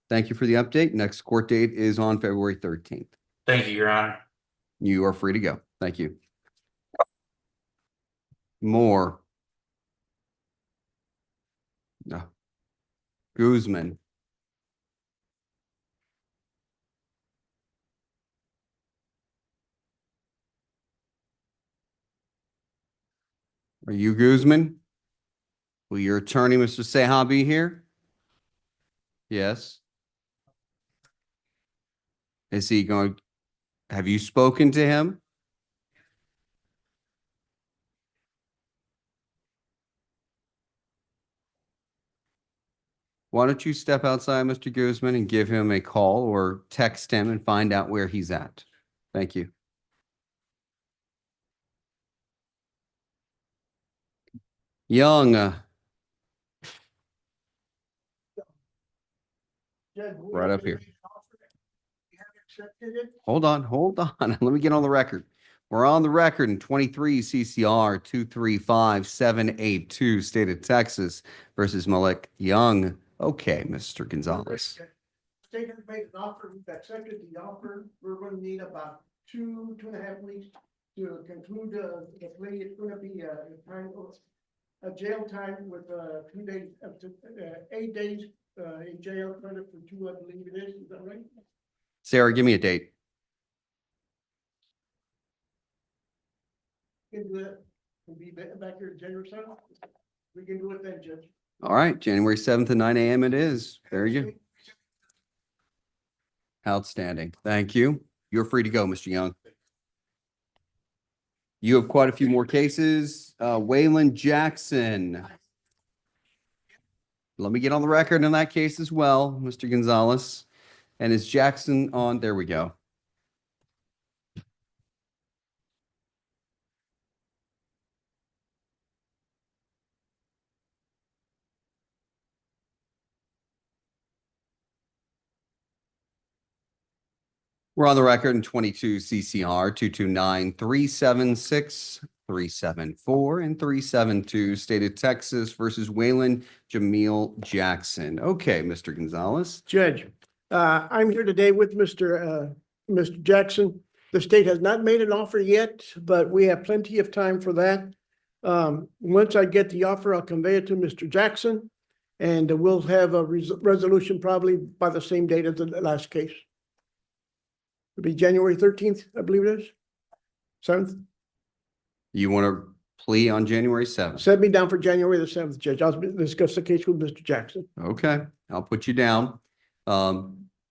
Thank you for the update. Next court date is on February 13th. Thank you, Your Honor. You are free to go. Thank you. More. No. Guzman. Are you Guzman? Will your attorney, Mr. Seha, be here? Yes. Is he going? Have you spoken to him? Why don't you step outside, Mr. Guzman, and give him a call or text him and find out where he's at? Thank you. Young. Right up here. Hold on. Let me get on the record. We're on the record in 23 CCR 235782, State of Texas versus Malik Young. Okay, Mr. Gonzalez. State has made an offer. We've accepted the offer. We're going to need about 2.5 weeks to conclude the plea. It's going to be a jail time with 2 days up to 8 days in jail credit for 2, I believe it is. Is that right? Sarah, give me a date. Can do it. We'll be back here January 7th. We can do it then, Judge. All right, January 7th at 9 a.m. it is. There you go. Outstanding. Thank you. You're free to go, Mr. Young. You have quite a few more cases. Waylon Jackson. Let me get on the record in that case as well, Mr. Gonzalez. And is Jackson on? There we go. We're on the record in 22 CCR 229-376-374 and 372, State of Texas versus Waylon Jamil Jackson. Okay, Mr. Gonzalez. Judge, I'm here today with Mr. Jackson. The state has not made an offer yet, but we have plenty of time for that. Once I get the offer, I'll convey it to Mr. Jackson, and we'll have a resolution probably by the same date as the last case. It'll be January 13th, I believe it is. 7th. You want to plea on January 7th? Set me down for January the 7th, Judge. I'll discuss the case with Mr. Jackson. Okay, I'll put you down.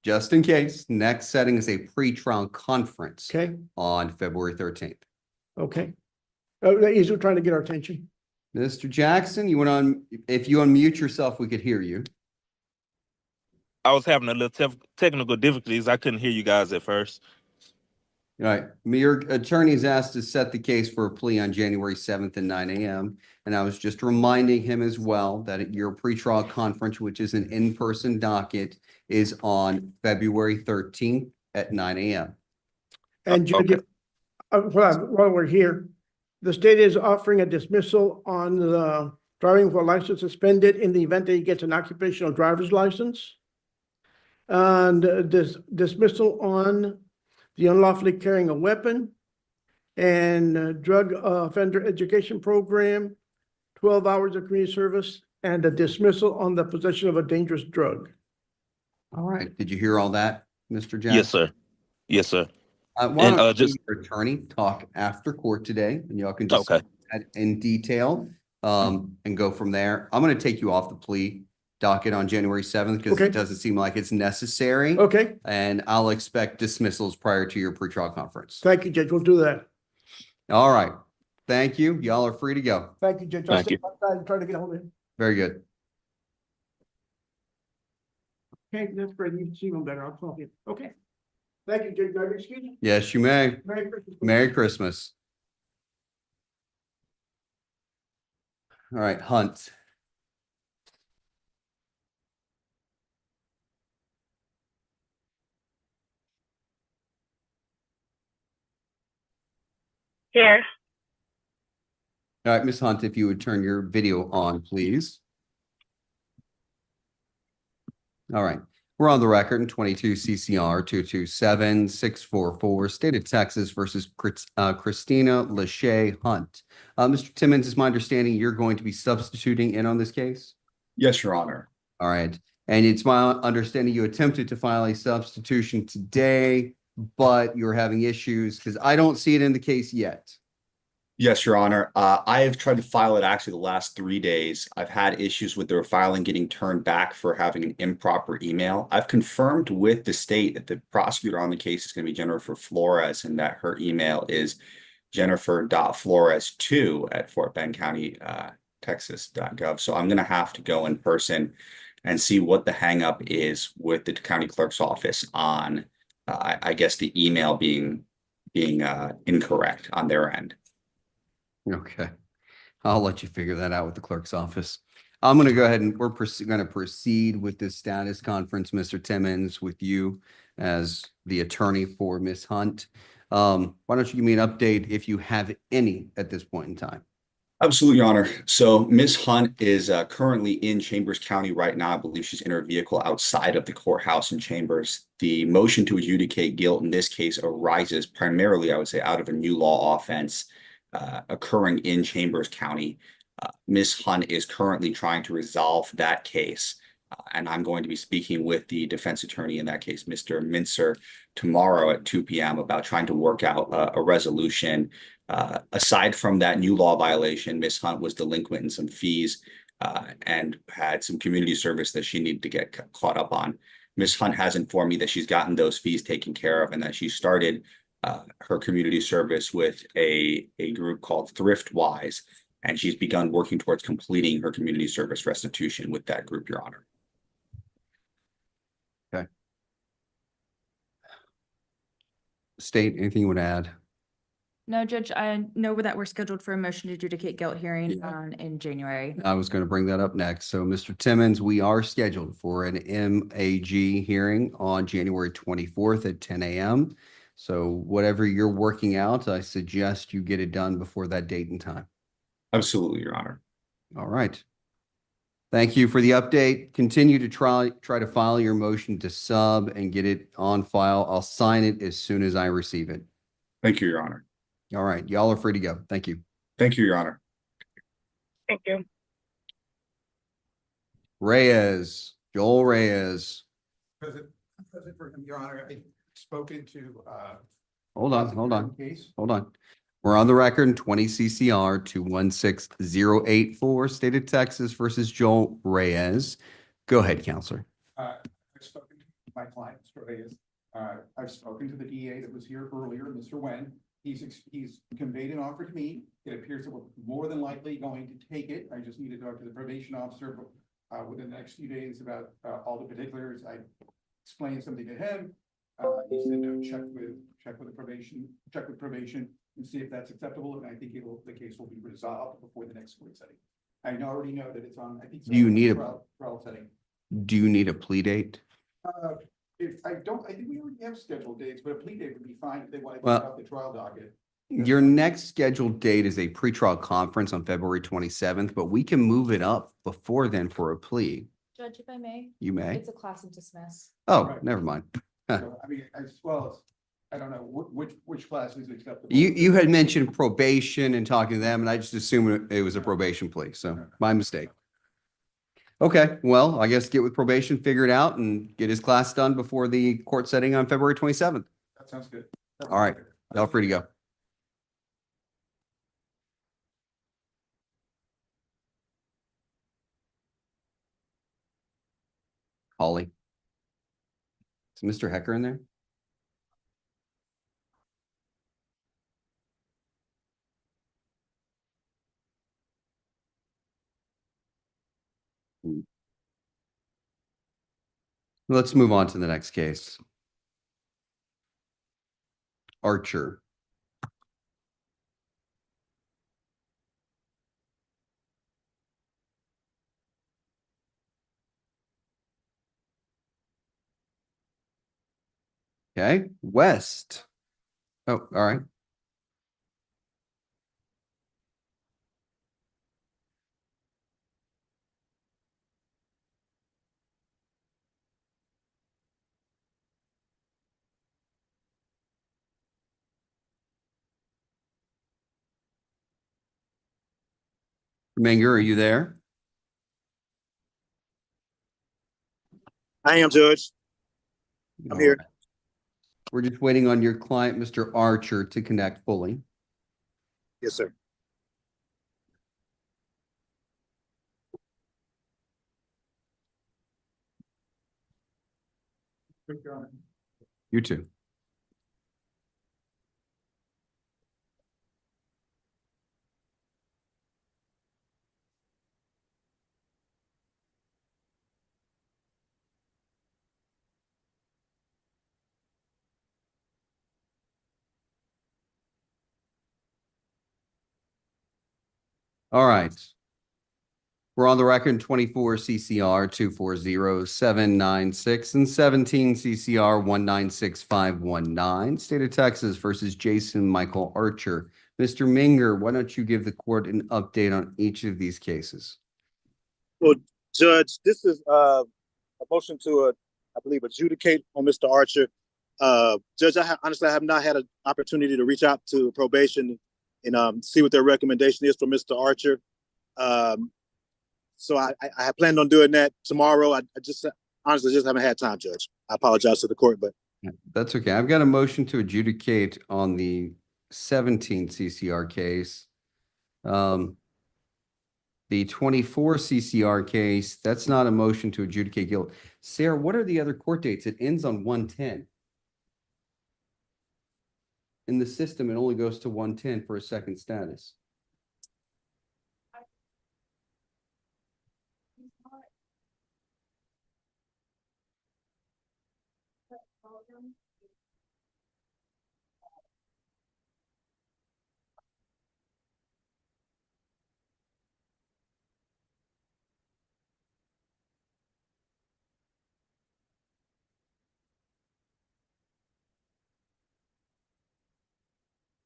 Just in case, next setting is a pre-trial conference. Okay. On February 13th. Okay. He's trying to get our attention. Mr. Jackson, you want to, if you unmute yourself, we could hear you. I was having a little technical difficulties. I couldn't hear you guys at first. All right, your attorney's asked to set the case for a plea on January 7th at 9 a.m. And I was just reminding him as well that at your pretrial conference, which is an in-person docket, is on February 13th at 9 a.m. And Judge, Okay. while we're here, the state is offering a dismissal on the driving with a license suspended in the event that he gets an occupational driver's license. And this dismissal on the unlawfully carrying a weapon and drug offender education program, 12 hours of community service, and a dismissal on the possession of a dangerous drug. All right, did you hear all that, Mr. Jackson? Yes, sir. Yes, sir. Why And don't you just and your attorney talk after court today, and y'all can discuss okay. that in detail, and go from there. I'm going to take you off the plea docket on January 7th because Okay. it doesn't seem like it's necessary. Okay, And I'll expect dismissals prior to your pretrial conference. thank you, Judge. We'll do that. All right. Thank you. Y'all are free to go. Thank you, Judge. I'll Thank stay you. outside and try to get hold of him. Very good. Okay, that's great. You can see him better. I'll call him. Okay. Thank you, Judge. May I excuse you? Yes, you may. Merry Christmas. Merry Christmas. All right, Hunt. Here. All right, Ms. Hunt, if you would turn your video on, please. All right, we're on the record in 22 CCR 227-644, State of Texas versus Christina Lachey Hunt. Mr. Timmons, it's my understanding you're going to be substituting in on this case? Yes, Your Honor. All right, and it's my understanding you attempted to file a substitution today, but you're having issues because I don't see it in the case yet. Yes, Your Honor. I have tried to file it actually the last 3 days. I've had issues with their filing getting turned back for having an improper email. I've confirmed with the state that the prosecutor on the case is going to be Jennifer Flores and that her email is jennifer.flores2@FortBend Texas.gov. So I'm going to have to go in person and see what the hangup is with the county clerk's office on, I guess, the email being incorrect on their end. Okay, I'll let you figure that out with the clerk's office. I'm going to go ahead and we're going to proceed with this status conference, Mr. Timmons, with you as the attorney for Ms. Hunt. Why don't you give me an update if you have any at this point in time? Absolutely, Your Honor. So Ms. Hunt is currently in Chambers County right now. I believe she's in her vehicle outside of the courthouse in Chambers. The motion to adjudicate guilt in this case arises primarily, I would say, out of a new law offense occurring in Chambers County. Ms. Hunt is currently trying to resolve that case. And I'm going to be speaking with the defense attorney in that case, Mr. Mincer, tomorrow at 2 p.m. about trying to work out a resolution. Aside from that new law violation, Ms. Hunt was delinquent in some fees and had some community service that she needed to get caught up on. Ms. Hunt has informed me that she's gotten those fees taken care of and that she started her community service with a group called Thriftwise, and she's begun working towards completing her community service restitution with that group, Your Honor. Okay. State, anything you would add? No, Judge, I know that we're scheduled for a motion to adjudicate guilt hearing in January. I was going to bring that up next. So, Mr. Timmons, we are scheduled for an MAG hearing on January 24th at 10 a.m. So whatever you're working out, I suggest you get it done before that date and time. Absolutely, Your Honor. All right. Thank you for the update. Continue to try to file your motion to sub and get it on file. I'll sign it as soon as I receive it. Thank you, Your Honor. All right. Y'all are free to go. Thank you. Thank you, Your Honor. Thank you. Reyes, Joel Reyes. Present for him, Your Honor. I've spoken to Hold on. case. Hold on. We're on the record in 20 CCR 216084, State of Texas versus Joel Reyes. Go ahead, Counselor. I've spoken to my client, Mr. Reyes. I've spoken to the DA that was here earlier, Mr. Wen. He's conveyed an offer to me. It appears that we're more than likely going to take it. I just need to talk to the probation officer within the next few days about all the particulars. I explained something to him. He said, no, check with probation and see if that's acceptable, and I think the case will be resolved before the next court setting. I already know that it's on, I think. Do you need a- trial setting. Do you need a plea date? If I think we already have scheduled dates, but a plea date would be fine if they want to Well, get out the trial docket. Your next scheduled date is a pretrial conference on February 27th, but we can move it up before then for a plea. Judge, if I may? You may. It's a class and dismiss. Oh, Right. never mind. So, I mean, as well as, I don't know, which class is acceptable. You had mentioned probation and talking to them, and I just assumed it was a probation plea, so my mistake. Okay, well, I guess get with probation, figure it out, and get his class done before the court setting on February 27th. That sounds good. All right, y'all free to go. Holly. Is Mr. Hecker in there? Let's move on to the next case. Archer. Okay, West. Oh, all right. Menger, are you there? I am, Judge. I'm here. Right. We're just waiting on your client, Mr. Archer, to connect fully. Yes, sir. You too. All right. We're on the record 24 CCR 240-796 and 17 CCR 196519, State of Texas versus Jason Michael Archer. Mr. Menger, why don't you give the court an update on each of these cases? Well, Judge, this is a motion to, I believe, adjudicate on Mr. Archer. Judge, honestly, I have not had an opportunity to reach out to probation and see what their recommendation is for Mr. Archer. So I had planned on doing that tomorrow. I just honestly just haven't had time, Judge. I apologize to the court, but That's okay. I've got a motion to adjudicate on the 17 CCR case. The 24 CCR case, that's not a motion to adjudicate guilt. Sarah, what are the other court dates? It ends on 110. In the system, it only goes to 110 for a second status.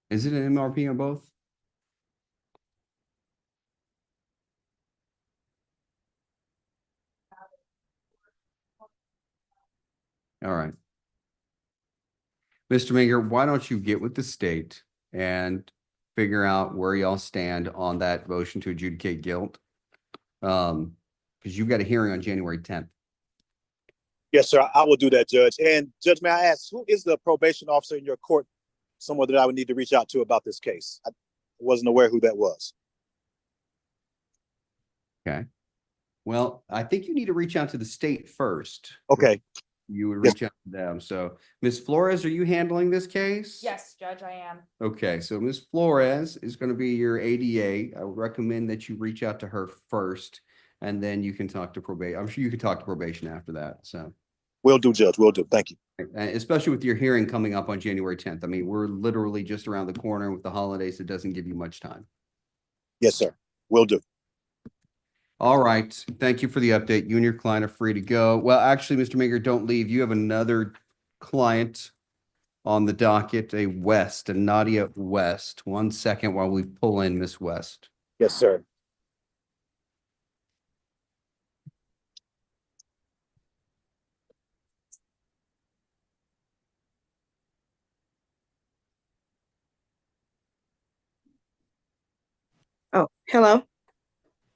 Is it an MRP on both? All right. Mr. Menger, why don't you get with the state and figure out where y'all stand on that motion to adjudicate guilt? Because you've got a hearing on January 10th. yes, sir, I will do that, Judge. And Judge, may I ask, who is the probation officer in your court? Someone that I would need to reach out to about this case. I wasn't aware who that was. Okay. Well, I think you need to reach out to the state first. Okay. You would reach out to them. So, Ms. Flores, are you handling this case? Yes, Judge, I am. Okay, so Ms. Flores is going to be your ADA. I would recommend that you reach out to her first, and then you can talk to probation. I'm sure you can talk to probation after that. So, Will do, Judge. Will do. Thank you. Especially with your hearing coming up on January 10th. I mean, we're literally just around the corner with the holidays. It doesn't give you much time. Yes, sir. Will do. All right. Thank you for the update. You and your client are free to go. Well, actually, Mr. Maker, don't leave. You have another client on the docket, a Nadia West. 1 second while we pull in Miss West. Yes, sir. Oh, hello.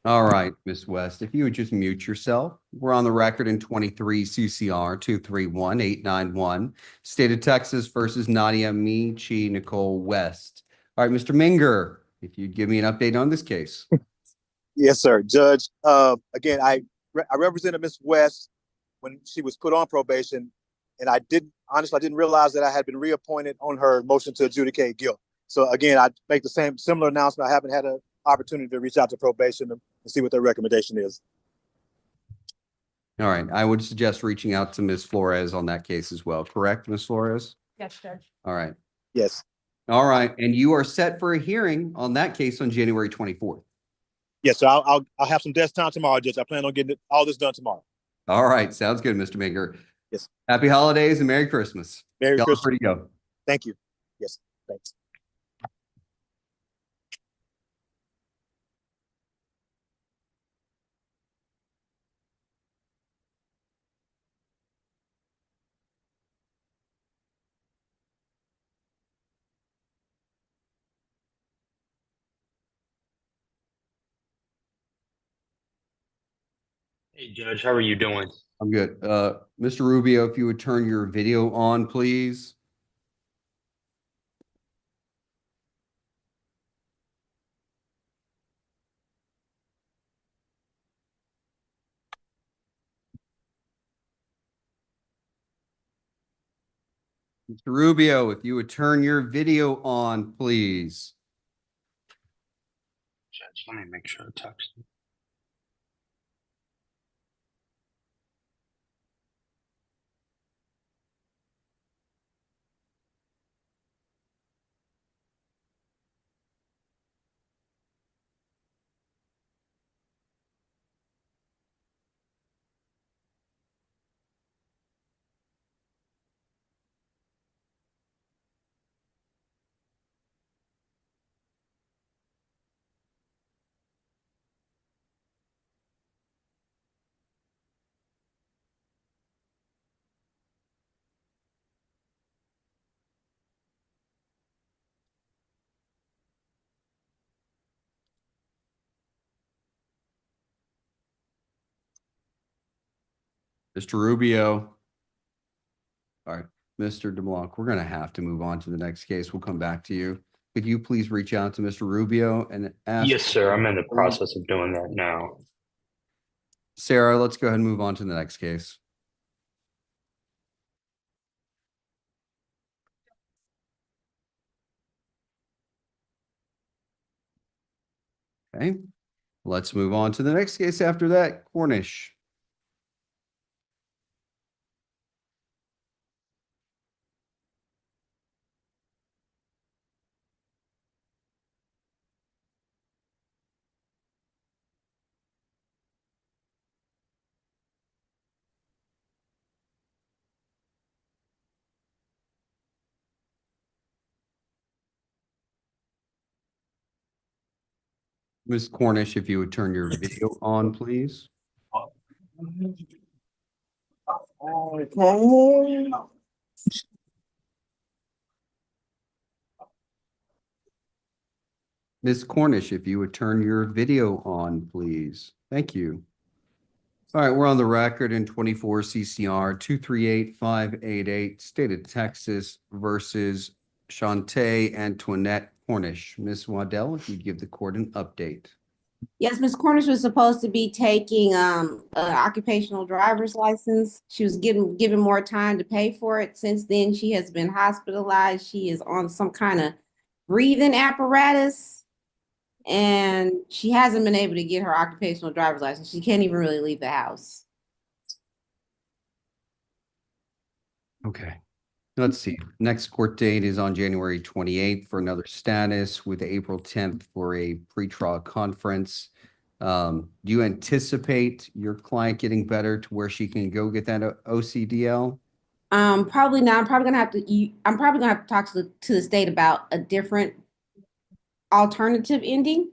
All right, Miss West, if you would just mute yourself. We're on the record in 23 CCR 231891, State of Texas versus Nadia Nicole West. All right, Mr. Minger, if you'd give me an update on this case. Yes, sir. Judge, again, I represented Ms. West when she was put on probation, and I didn't realize that I had been reappointed on her motion to adjudicate guilt. So again, I make the similar announcement. I haven't had an opportunity to reach out to probation and see what their recommendation is. All right, I would suggest reaching out to Ms. Flores on that case as well, correct, Ms. Flores? Yes, Judge. All right. Yes. All right, and you are set for a hearing on that case on January 24th. Yes, so I'll have some desk time tomorrow, Judge. I plan on getting all this done tomorrow. All right, sounds good, Mr. Minger. Yes. Happy holidays and Merry Christmas. Merry Y'all Christmas. free to go. Thank you. Yes, thanks. Hey, Judge, how are you doing? I'm good. Mr. Rubio, if you would turn your video on, please. Mr. Rubio, if you would turn your video on, please. Judge, let me make sure it talks. Mr. Rubio. All right, Mr. DeBlanc, we're going to have to move on to the next case. We'll come back to you. Could you please reach out to Mr. Rubio and ask? Yes, sir. I'm in the process of doing that now. Sarah, let's go ahead and move on to the next case. Okay, let's move on to the next case after that, Cornish. Ms. Cornish, if you would turn your video on, please. Okay. Ms. Cornish, if you would turn your video on, please. Thank you. All right, we're on the record in 24 CCR 238588, State of Texas versus Shantae Antoinette Cornish. Ms. Waddell, if you'd give the court an update. Yes, Ms. Cornish was supposed to be taking an occupational driver's license. She was given more time to pay for it. Since then, she has been hospitalized. She is on some kind of breathing apparatus, and she hasn't been able to get her occupational driver's license. She can't even really leave the house. Okay. Let's see. Next court date is on January 28th for another status, with April 10th for a pretrial conference. Do you anticipate your client getting better to where she can go get that OCDL? Probably not. I'm probably gonna have to talk to the state about a different alternative ending.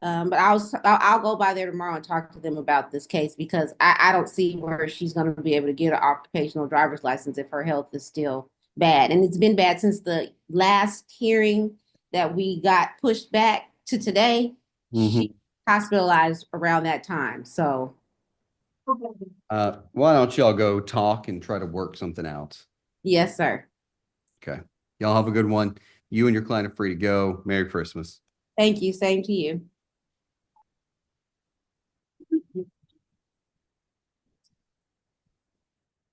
But I'll go by there tomorrow and talk to them about this case, because I don't see where she's going to be able to get an occupational driver's license if her health is still bad. And it's been bad since the last hearing that we got pushed back to today. She hospitalized around that time. So why don't y'all go talk and try to work something out? yes, sir. Okay. Y'all have a good one. You and your client are free to go. Merry Christmas. Thank you. Same to you.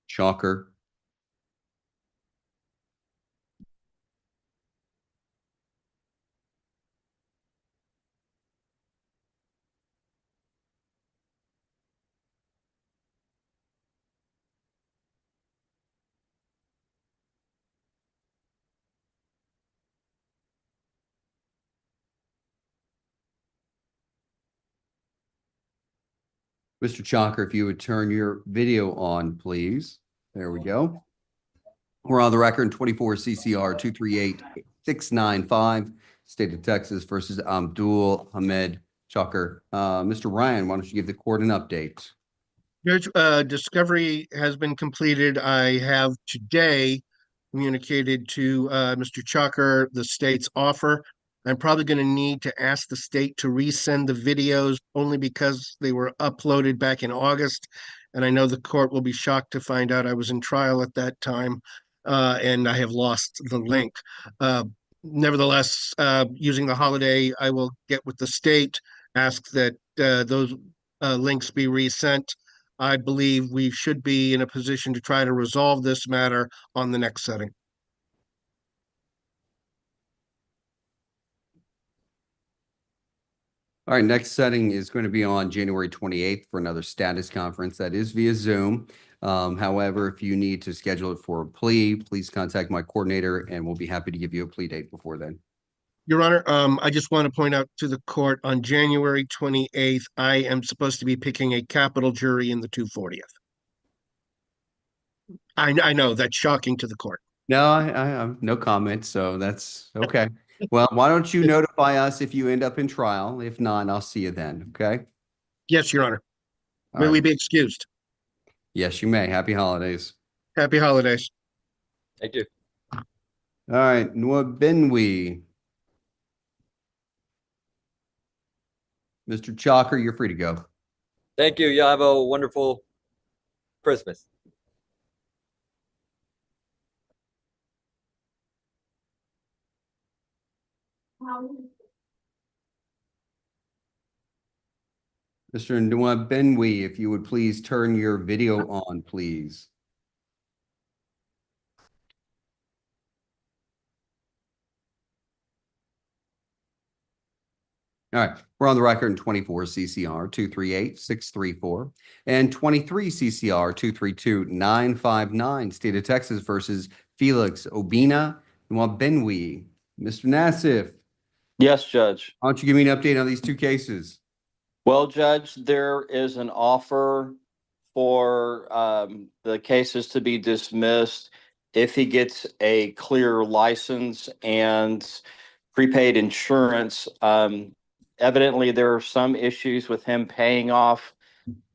Shocker. Mr. Chalker, if you would turn your video on, please. There we go. We're on the record, 24 CCR 238695, State of Texas versus Abdul Hamed Chalker. Mr. Ryan, why don't you give the court an update? Judge, discovery has been completed. I have today communicated to Mr. Chalker the state's offer. I'm probably going to need to ask the state to resend the videos, only because they were uploaded back in August. And I know the court will be shocked to find out I was in trial at that time, and I have lost the link. Nevertheless, using the holiday, I will get with the state, ask that those links be resent. I believe we should be in a position to try to resolve this matter on the next setting. All right, next setting is going to be on January 28th for another status conference. That is via Zoom. However, if you need to schedule it for a plea, please contact my coordinator and we'll be happy to give you a plea date before then. Your Honor, I just want to point out to the court, on January 28th, I am supposed to be picking a capital jury in the 240th. I know that's shocking to the court. No, I have no comment, so that's okay. Well, why don't you notify us if you end up in trial? If not, I'll see you then, okay? Yes, Your Honor. All May right. we be excused? Yes, you may. Happy holidays. Happy holidays. Thank you. All right, Nwabenwi. Mr. Chalker, you're free to go. Thank you. Y'all have a wonderful Christmas. Mr. Nwabenwi, if you would please turn your video on, please. All right, we're on the record in 24 CCR 238634 and 23 CCR 232959, State of Texas versus Felix Obina Nwabenwi. Mr. Nassif. Yes, Judge. Why don't you give me an update on these two cases? Well, Judge, there is an offer for the cases to be dismissed if he gets a clear license and prepaid insurance. Evidently, there are some issues with him paying off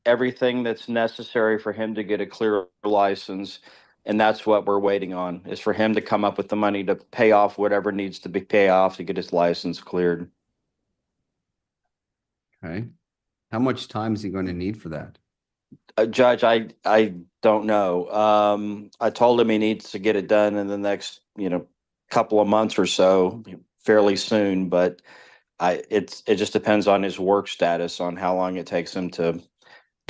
everything that's necessary for him to get a clear license. And that's what we're waiting on, is for him to come up with the money to pay off whatever needs to be paid off to get his license cleared. Okay. How much time is he going to need for that? Judge, I don't know. I told him he needs to get it done in the next, couple of months or so, fairly soon, but it just depends on his work status, on how long it takes him to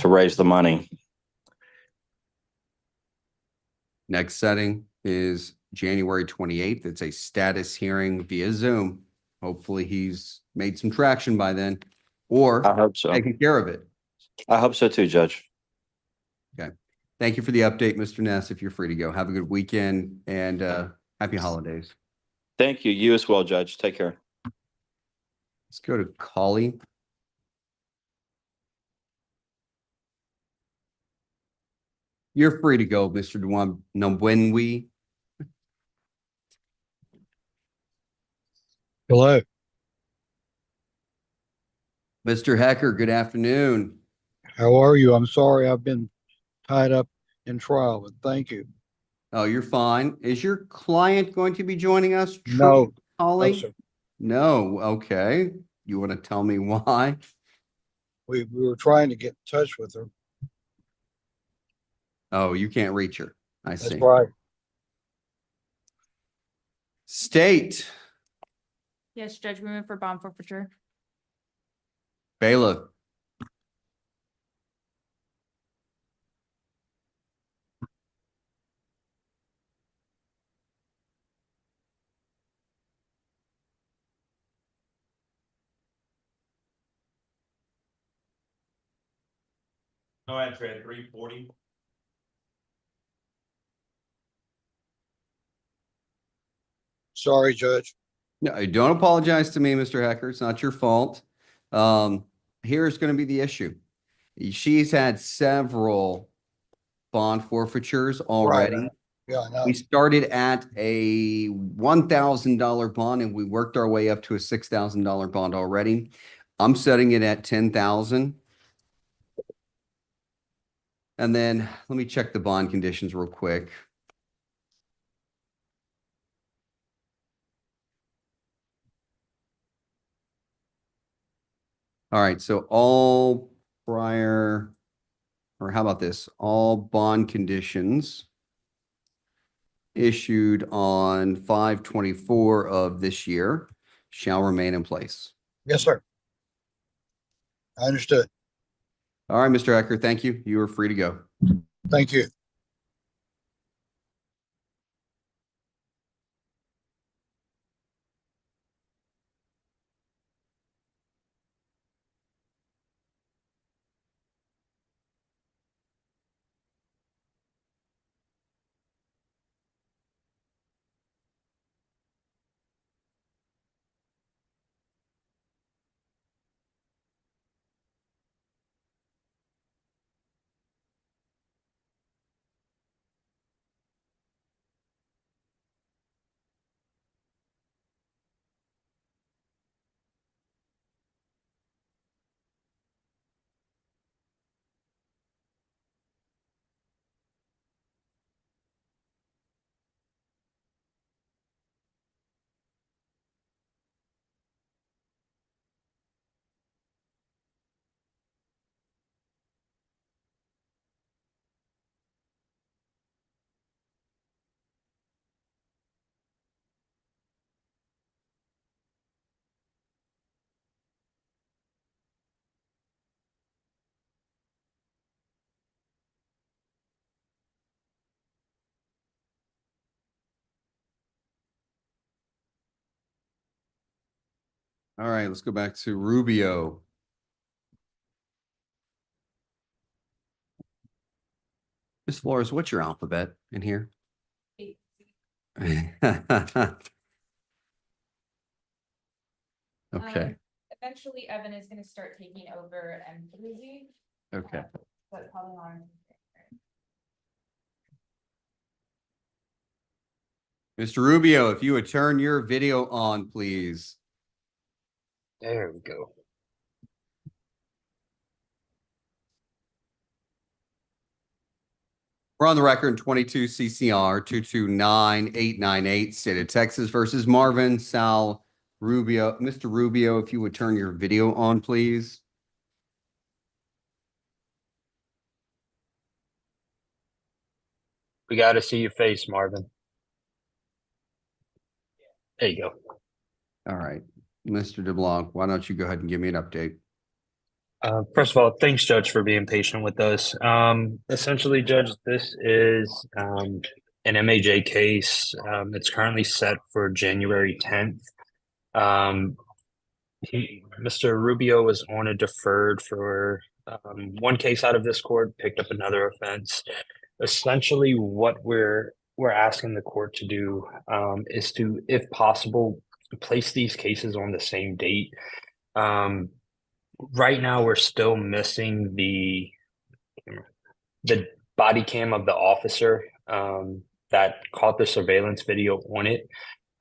raise the money. Next setting is January 28th. It's a status hearing via Zoom. Hopefully he's made some traction by then, or I hope so. taken care of it. I hope so too, Judge. Okay. Thank you for the update, Mr. Ness. If you're free to go, have a good weekend and happy holidays. Thank you. You as well, Judge. Take care. Let's go to Collie. You're free to go, Mr. Nwabwenwi. Hello. Mr. Hecker, good afternoon. How are you? I'm sorry I've been tied up in trial, but thank you. Oh, you're fine. Is your client going to be joining us? No, Holly? no, sir. No. Okay. You want to tell me why? We were trying to get in touch with her. Oh, you can't reach her. I That's see. right. State. Yes, Judge, we move for bond forfeiture. Bailiff. No answer at 3:40. Sorry, Judge. No, don't apologize to me, Mr. Hecker. It's not your fault. Here's going to be the issue. She's had several bond forfeitures already. Right. Yeah, I know. We started at a $1,000 bond and we worked our way up to a $6,000 bond already. I'm setting it at 10,000. And then let me check the bond conditions real quick. All right, so all prior, or how about this? All bond conditions issued on 5/24 of this year shall remain in place. Yes, sir. I understood. All right, Mr. Hecker, thank you. You are free to go. Thank you. All right, let's go back to Rubio. Ms. Flores, what's your alphabet in here? Okay, Eventually, Evan is going to start taking over and Bluesy. okay. But probably not. Mr. Rubio, if you would turn your video on, please. There we go. We're on the record 22 CCR 229898, State of Texas versus Marvin Sal Rubio. Mr. Rubio, if you would turn your video on, please. We got to see your face, Marvin. There you go. All right. Mr. DeBlanc, why don't you go ahead and give me an update? First of all, thanks, Judge, for being patient with us. Essentially, Judge, this is an MAJ case. It's currently set for January 10th. Mr. Rubio was on a deferred for one case out of this court, picked up another offense. essentially what we're asking the court to do is to, if possible, place these cases on the same date. Right now, we're still missing the body cam of the officer that caught the surveillance video on it.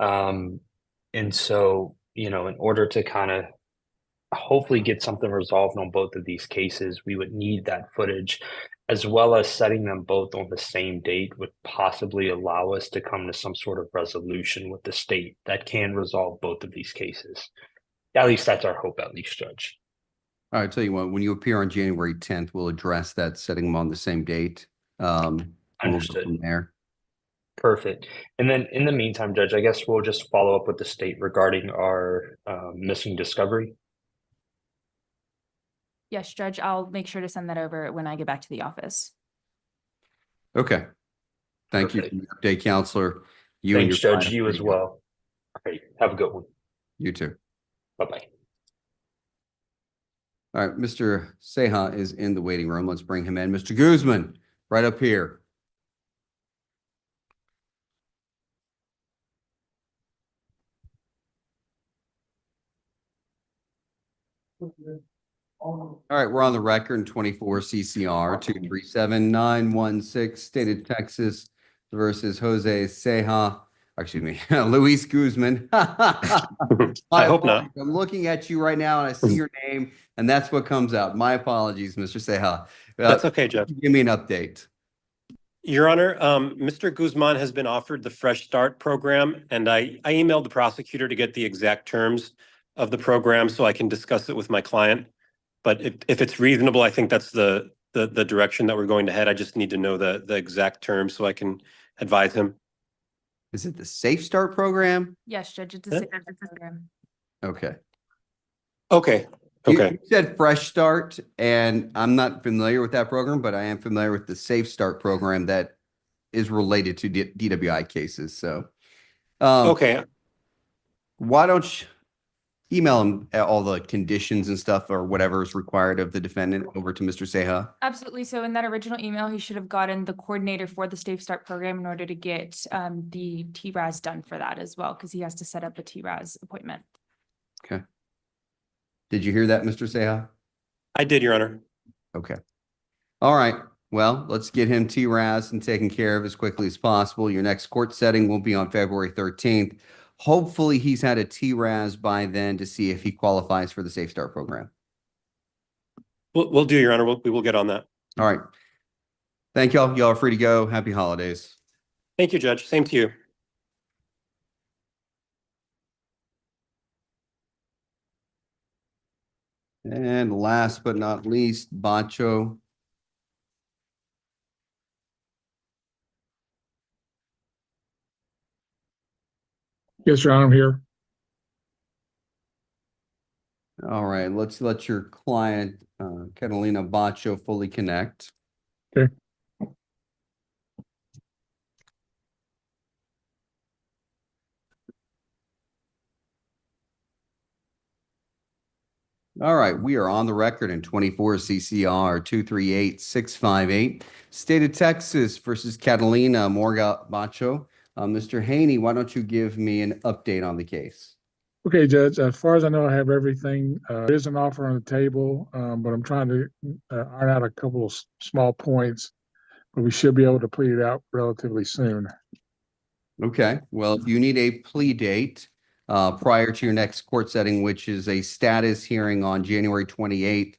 And so, in order to kind of hopefully get something resolved on both of these cases, we would need that footage, as well as setting them both on the same date would possibly allow us to come to some sort of resolution with the state that can resolve both of these cases. At least that's our hope, at least, Judge. All right, tell you what, when you appear on January 10th, we'll address that, setting them on the same date. And we'll go from there. Perfect. And then in the meantime, Judge, I guess we'll just follow up with the state regarding our missing discovery. Yes, Judge, I'll make sure to send that over when I get back to the office. Okay. Thank you for the update, Counselor. You and Thanks, your Judge. You as well. All right. Have a good one. You too. Bye-bye. All right, Mr. Seha is in the waiting room. Let's bring him in. Mr. Guzman, right up here. All right, we're on the record in 24 CCR 237916, State of Texas versus Jose Seha. Excuse me, Luis Guzman. I hope not. I'm looking at you right now and I see your name, and that's what comes out. My apologies, Mr. Seha. That's okay, Judge. Give me an update. Your Honor, Mr. Guzman has been offered the Fresh Start program, and I emailed the prosecutor to get the exact terms of the program so I can discuss it with my client. But if it's reasonable, I think that's the direction that we're going to head. I just need to know the exact terms so I can advise him. Is it the Safe Start program? Yes, Judge, it's a safe program. Okay. Okay. You said Fresh Start, and I'm not familiar with that program, but I am familiar with the Safe Start program that is related to DWI cases. So, okay. Why don't you email him all the conditions and stuff or whatever is required of the defendant over to Mr. Seha? Absolutely. So in that original email, he should have gotten the coordinator for the Safe Start program in order to get the TRAS done for that as well, because he has to set up a TRAS appointment. Okay. Did you hear that, Mr. Seha? I did, Your Honor. Okay. All right. Well, let's get him TRAS and taken care of as quickly as possible. Your next court setting will be on February 13th. Hopefully he's had a TRAS by then to see if he qualifies for the Safe Start program. We'll do, Your Honor. We will get on that. All right. Thank y'all. Y'all are free to go. Happy holidays. Thank you, Judge. Same to you. And last but not least, Bacho. Yes, Your Honor, I'm here. All right, let's let your client, Catalina Bacho, fully connect. Okay. All right, we are on the record in 24 CCR 238658, State of Texas versus Catalina Morga Bacho. Mr. Haney, why don't you give me an update on the case? Okay, Judge, as far as I know, I have everything. There is an offer on the table, but I'm trying to iron out a couple of small points, but we should be able to plead it out relatively soon. Okay, well, if you need a plea date prior to your next court setting, which is a status hearing on January 28th,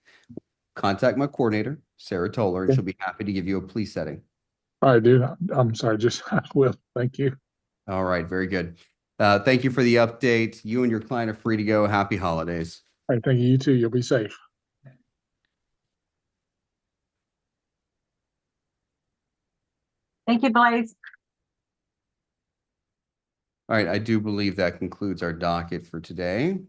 contact my coordinator, Sarah Toller, and she'll be happy to give you a plea setting. All right, dude. I'm sorry, just I will. Thank you. All right, very good. Thank you for the update. You and your client are free to go. Happy holidays. All right, thank you. You too. You'll be safe. Thank you, Blaze. All right, I do believe that concludes our docket for today.